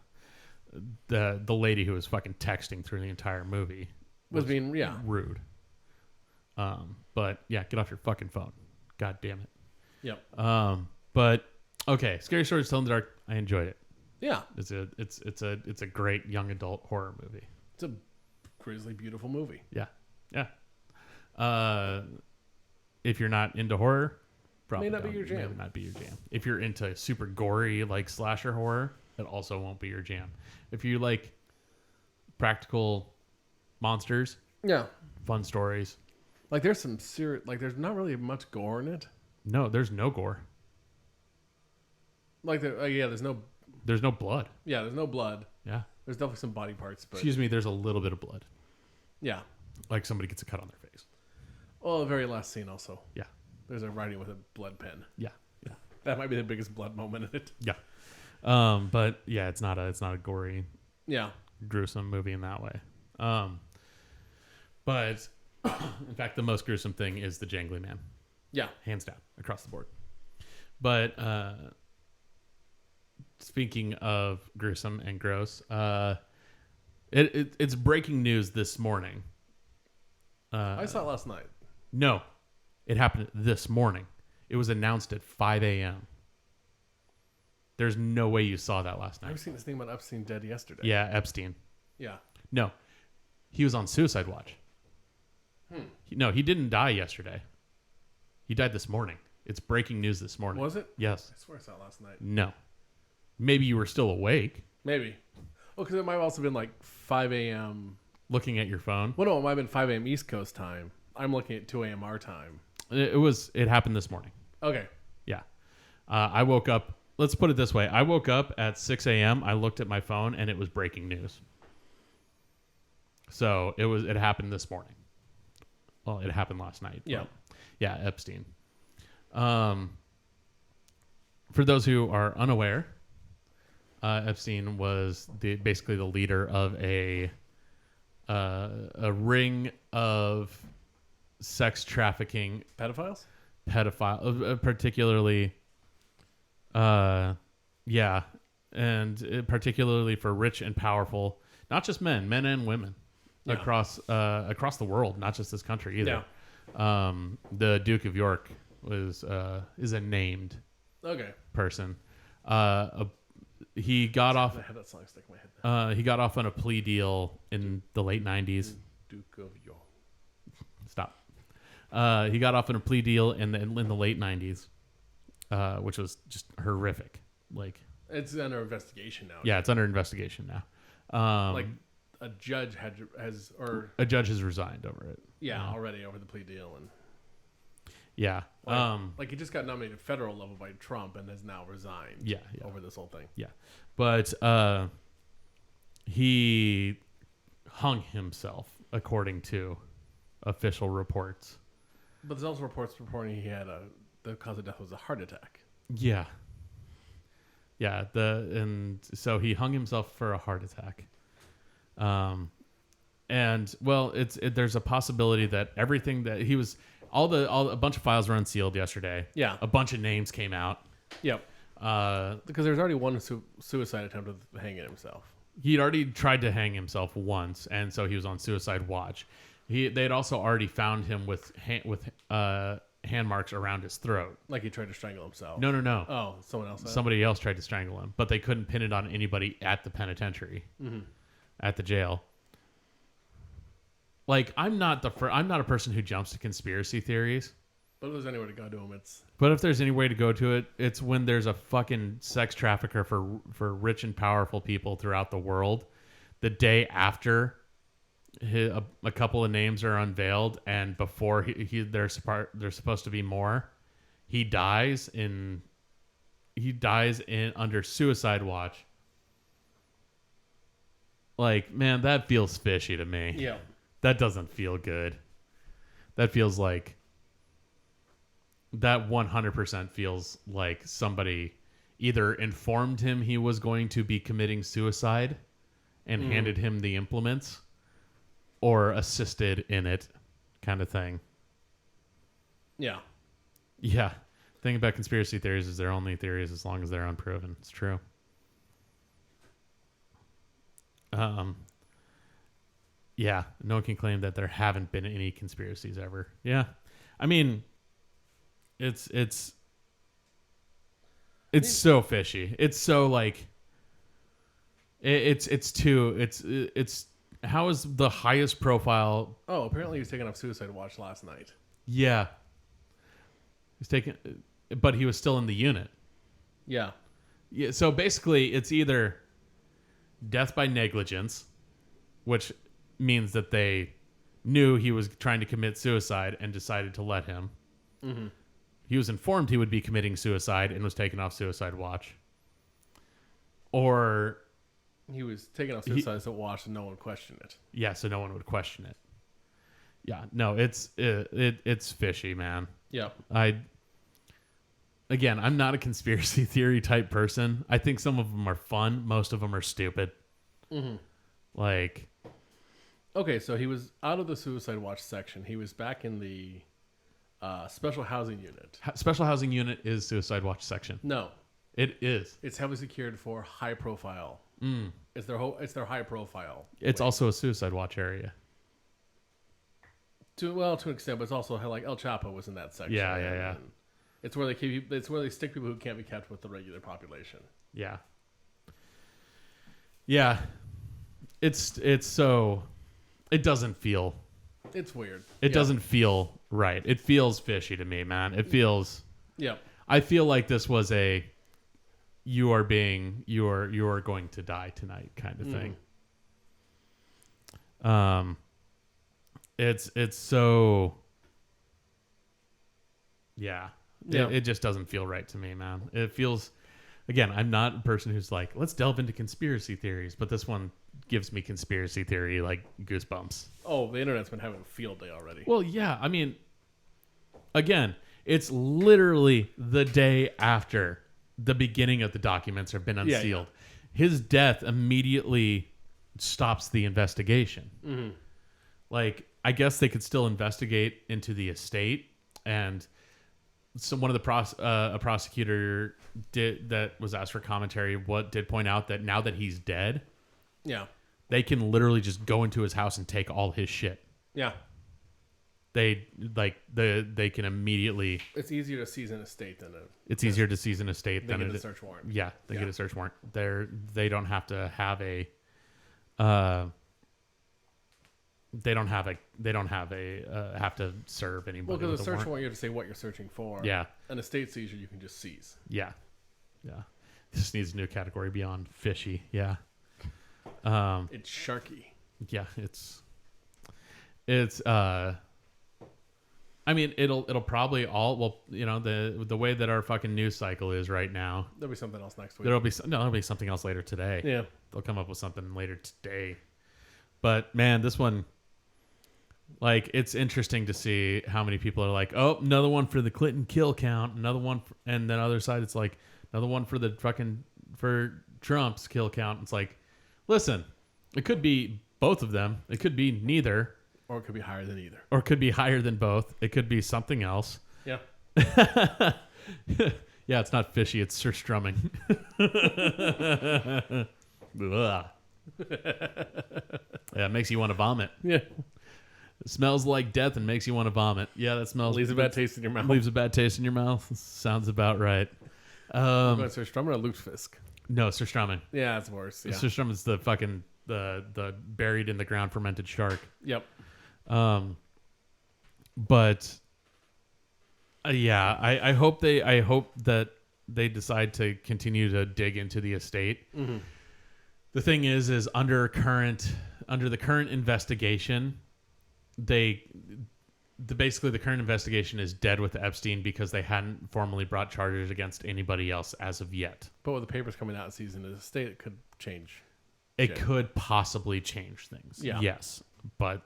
The lady who was fucking texting through the entire movie Was being, yeah. rude. But, yeah, get off your fucking phone. God damn it. Yep. But okay, Scary Stories to Tell in the Dark. I enjoyed it. Yeah. It's a great young adult horror movie. It's a grisly, beautiful movie. Yeah, yeah. If you're not into horror, probably May not be your jam. May not be your jam. If you're into super gory like slasher horror, it also won't be your jam. If you like practical monsters, Yeah. fun stories. Like there's some serious, like there's not really much gore in it. No, there's no gore. Like there's no blood. Yeah, there's no blood. Yeah. There's definitely some body parts, but Excuse me, there's a little bit of blood. yeah. Like somebody gets a cut on their face. Well, the very last scene also. Yeah. There's a writing with a blood pen. Yeah. Yeah. That might be the biggest blood moment in it. Yeah. But yeah, it's not a gory, Yeah. gruesome movie in that way. But in fact, the most gruesome thing is the Jangly Man, Yeah. hands down, across the board. But speaking of gruesome and gross, It's breaking news this morning. I saw it last night. No, it happened this morning. It was announced at 5 a.m. There's no way you saw that last night. I've seen this thing about Epstein dead yesterday. Yeah, Epstein. Yeah. No, he was on suicide watch. No, he didn't die yesterday. He died this morning. It's breaking news this morning. Was it? Yes. I swear I saw it last night. No. Maybe you were still awake Maybe. Oh, because it might have also been like 5 a.m. looking at your phone. Well, no, it might have been 5 a.m. East Coast time. I'm looking at 2 a.m. our time. It happened this morning. Okay. Yeah. I woke up. Let's put it this way. I woke up at 6 a.m. I looked at my phone and it was breaking news. So it happened this morning. Well, it happened last night. Yeah. Yeah, Epstein. For those who are unaware, Epstein was basically the leader of a ring of sex trafficking Pedophiles? particularly, and particularly for rich and powerful, not just men and women across the world, not just this country either. Yeah. The Duke of York is a named person. He got off. I had that song stuck in my head. He got off on a plea deal in the late 90s. Duke of York. Stop. He got off on a plea deal in the late 90s, which was just horrific. Like, it's under investigation now. Yeah, it's under investigation now. Like a judge a judge has resigned over it. Yeah, already over the plea deal, and yeah, like he just got nominated federal level by Trump and has now resigned. Yeah. Over this whole thing. Yeah, but he hung himself according to official reports. But there's also reports reporting he had the cause of death was a heart attack. Yeah. Yeah, and so he hung himself for a heart attack. And well, there's a possibility that everything that he was a bunch of files were unsealed yesterday. Yeah. A bunch of names came out. Yep. Because there's already one suicide attempt of hanging himself. He'd already tried to hang himself once, and so he was on suicide watch. They'd also already found him with hand marks around his throat. Like he tried to strangle himself. No. Oh, someone else. Somebody else tried to strangle him, but they couldn't pin it on anybody at the penitentiary, at the jail. Like, I'm not a person who jumps to conspiracy theories. But if there's anywhere to go to him, it's. But if there's any way to go to it, it's when there's a fucking sex trafficker for rich and powerful people throughout the world. The day after a couple of names are unveiled, and before there's supposed to be more, he dies under suicide watch. Like, man, that feels fishy to me. Yeah. That doesn't feel good. That feels like that 100% feels like somebody either informed him he was going to be committing suicide and handed him the implements, or assisted in it, kind of thing. Yeah. Yeah. The thing about conspiracy theories is they're only theories as long as they're unproven. It's true. Yeah, no one can claim that there haven't been any conspiracies ever. Yeah. I mean, it's so fishy. It's so like it's how is the highest profile? Oh, apparently he was taken off suicide watch last night. Yeah. He's taken, but he was still in the unit. Yeah. Yeah, so basically it's either death by negligence, which means that they knew he was trying to commit suicide and decided to let him. Mm-hmm. He was informed he would be committing suicide and was taken off suicide watch. Or he was taken off suicide watch and no one questioned it. Yeah, so no one would question it. Yeah, no, it's fishy, man. Yeah. Again, I'm not a conspiracy theory type person. I think some of them are fun. Most of them are stupid. Mm-hmm. Like, okay, so he was out of the suicide watch section. He was back in the special housing unit. Special housing unit is suicide watch section. No. It is. It's heavily secured for high profile It's their high profile. It's also a suicide watch area. To an extent, but it's also how, like, El Chapo was in that section. Yeah. And it's where they keep. It's where they stick people who can't be kept with the regular population. Yeah. Yeah. It's so. It doesn't feel. It's weird. It doesn't feel right. It feels fishy to me, man. It feels. Yeah. I feel like this was a. You are going to die tonight kind of thing. It's so. Yeah. It just doesn't feel right to me, man. It feels. Again, I'm not a person who's like, let's delve into conspiracy theories, but this one gives me conspiracy theory like goosebumps. Oh, the internet's been having a field day already. Well, yeah. I mean, again, it's literally the day after the beginning of the documents have been unsealed. Yeah. His death immediately stops the investigation. Mm-hmm. Like, I guess they could still investigate into the estate, and so one of the a prosecutor that was asked for commentary did point out that now that he's dead, they can literally just go into his house and take all his shit. Yeah. They can immediately. It's easier to seize an estate than easier to seize an estate than a search warrant. Yeah, they get a search warrant. They don't have to have a. They don't have have to serve anybody. Well, because a search warrant, you have to say what you're searching for. Yeah. An estate seizure, you can just seize. Yeah. This needs a new category beyond fishy. Yeah. It's sharky. Yeah, it's. I mean, it'll probably the way that our fucking news cycle is right now. There'll be something else next week. There'll be something else later today. Yeah. They'll come up with something later today. But man, this one, like, it's interesting to see how many people are like, oh, another one for the Clinton kill count, another one, and then other side, it's like another one for for Trump's kill count. It's like, listen, it could be both of them. It could be neither. Or it could be higher than either. Or it could be higher than both. It could be something else. Yeah. Yeah, it's not fishy. It's surstrumming. Yeah, it makes you want to vomit. Yeah. It smells like death and makes you want to vomit. Yeah, that smells. Leaves a bad taste in your mouth. Leaves a bad taste in your mouth. Sounds about right. Surstrumming or Luftfisk? No, surstrumming. Yeah, it's worse. Yeah. Surstrumming's the fucking the buried in the ground fermented shark. Yep. But yeah, I hope that they decide to continue to dig into the estate. Mm-hmm. The thing is under the current investigation, basically the current investigation is dead with Epstein because they hadn't formally brought charges against anybody else as of yet. But with the papers coming out season of the estate, it could change. It could possibly change things. Yeah. Yes, but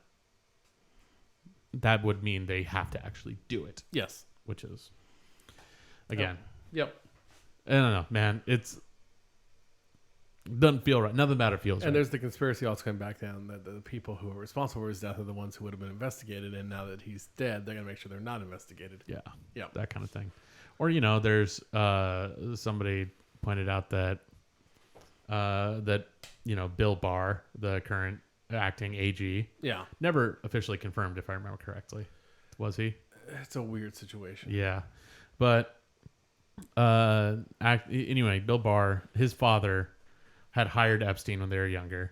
that would mean they have to actually do it. Yes. Which is, again. Yep. I don't know, man. Doesn't feel right. Nothing about it feels right. And there's the conspiracy also coming back down that the people who are responsible for his death are the ones who would have been investigated, and now that he's dead, they're going to make sure they're not investigated. Yeah. Yeah. That kind of thing. Or, there's somebody pointed out that Bill Barr, the current acting AG, never officially confirmed, if I remember correctly. Was he? It's a weird situation. Yeah. But anyway, Bill Barr, his father had hired Epstein when they were younger.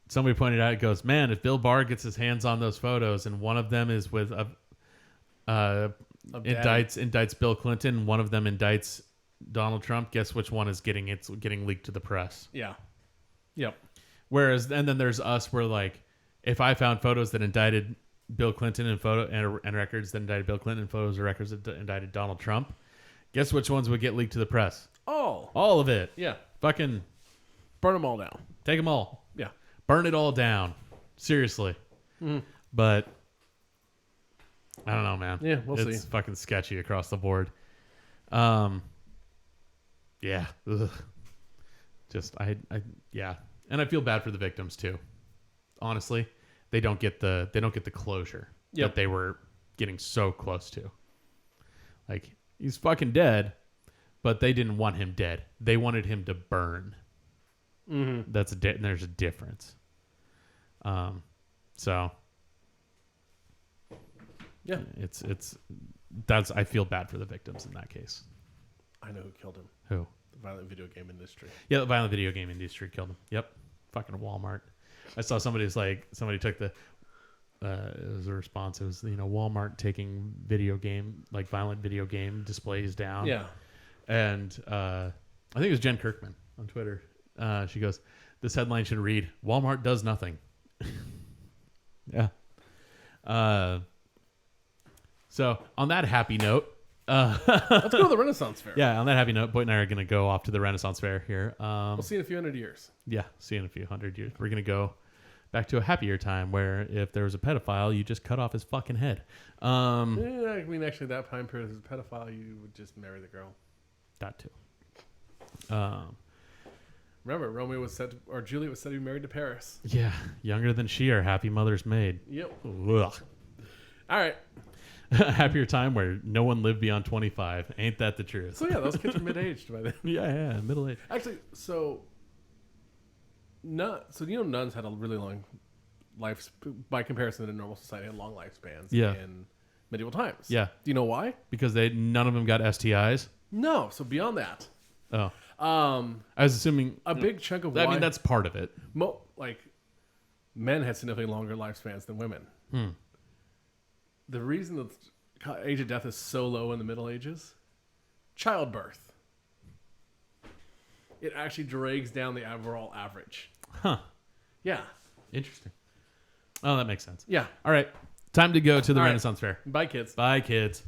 Somebody pointed out, it goes, man, if Bill Barr gets his hands on those photos and one of them is with indicts Bill Clinton, one of them indicts Donald Trump, guess which one is getting leaked to the press? Yeah. Yep. Whereas, and then there's us, where like, if I found photos that indicted Bill Clinton and records that indicted Bill Clinton and photos or records that indicted Donald Trump, guess which ones would get leaked to the press? All of it. Yeah. Fucking burn them all down. Take them all. Yeah. Burn it all down. Seriously. Mm-hmm. But I don't know, man. Yeah, we'll see. It's fucking sketchy across the board. Yeah. Ugh. Just yeah. And I feel bad for the victims too. Honestly, they don't get the closure that they were getting so close to. Like, he's fucking dead, but they didn't want him dead. They wanted him to burn. Mm-hmm. And there's a difference. So Yeah, I feel bad for the victims in that case. I know who killed him. Who? The violent video game industry. Yeah, the violent video game industry killed him. Yep. Fucking Walmart. I saw somebody took the it was a response. It was, Walmart taking violent video game displays down. Yeah. And I think it was Jen Kirkman on Twitter. She goes, "This headline should read, Walmart does nothing." Yeah. So on that happy note, let's go to the Renaissance Fair. Yeah, on that happy note, Boyd and I are going to go off to the Renaissance Fair here. We'll see in a few hundred years. Yeah, see in a few hundred years. We're going to go back to a happier time where if there was a pedophile, you just cut off his fucking head. Yeah, I mean, actually, that time period as a pedophile, you would just marry the girl. That too. Remember, Juliet was said to be married to Paris. Yeah, younger than she, our happy mother's maid. Yep. Ugh. All right. A happier time where no one lived beyond 25. Ain't that the truth? So yeah, those kids are mid-aged by then. Yeah, middle age. Actually, nuns had a really long life by comparison to normal society, had long lifespans in medieval times. Yeah. Do you know why? Because none of them got STIs? No. So beyond that. Oh. I was assuming a big chunk of I mean, that's part of it. Men had significantly longer lifespans than women. The reason the age of death is so low in the Middle Ages, childbirth. It actually drags down the overall average. Huh. Yeah. Interesting. Oh, that makes sense. Yeah. All right. Time to go to the Renaissance Fair. Bye, kids. Bye, kids.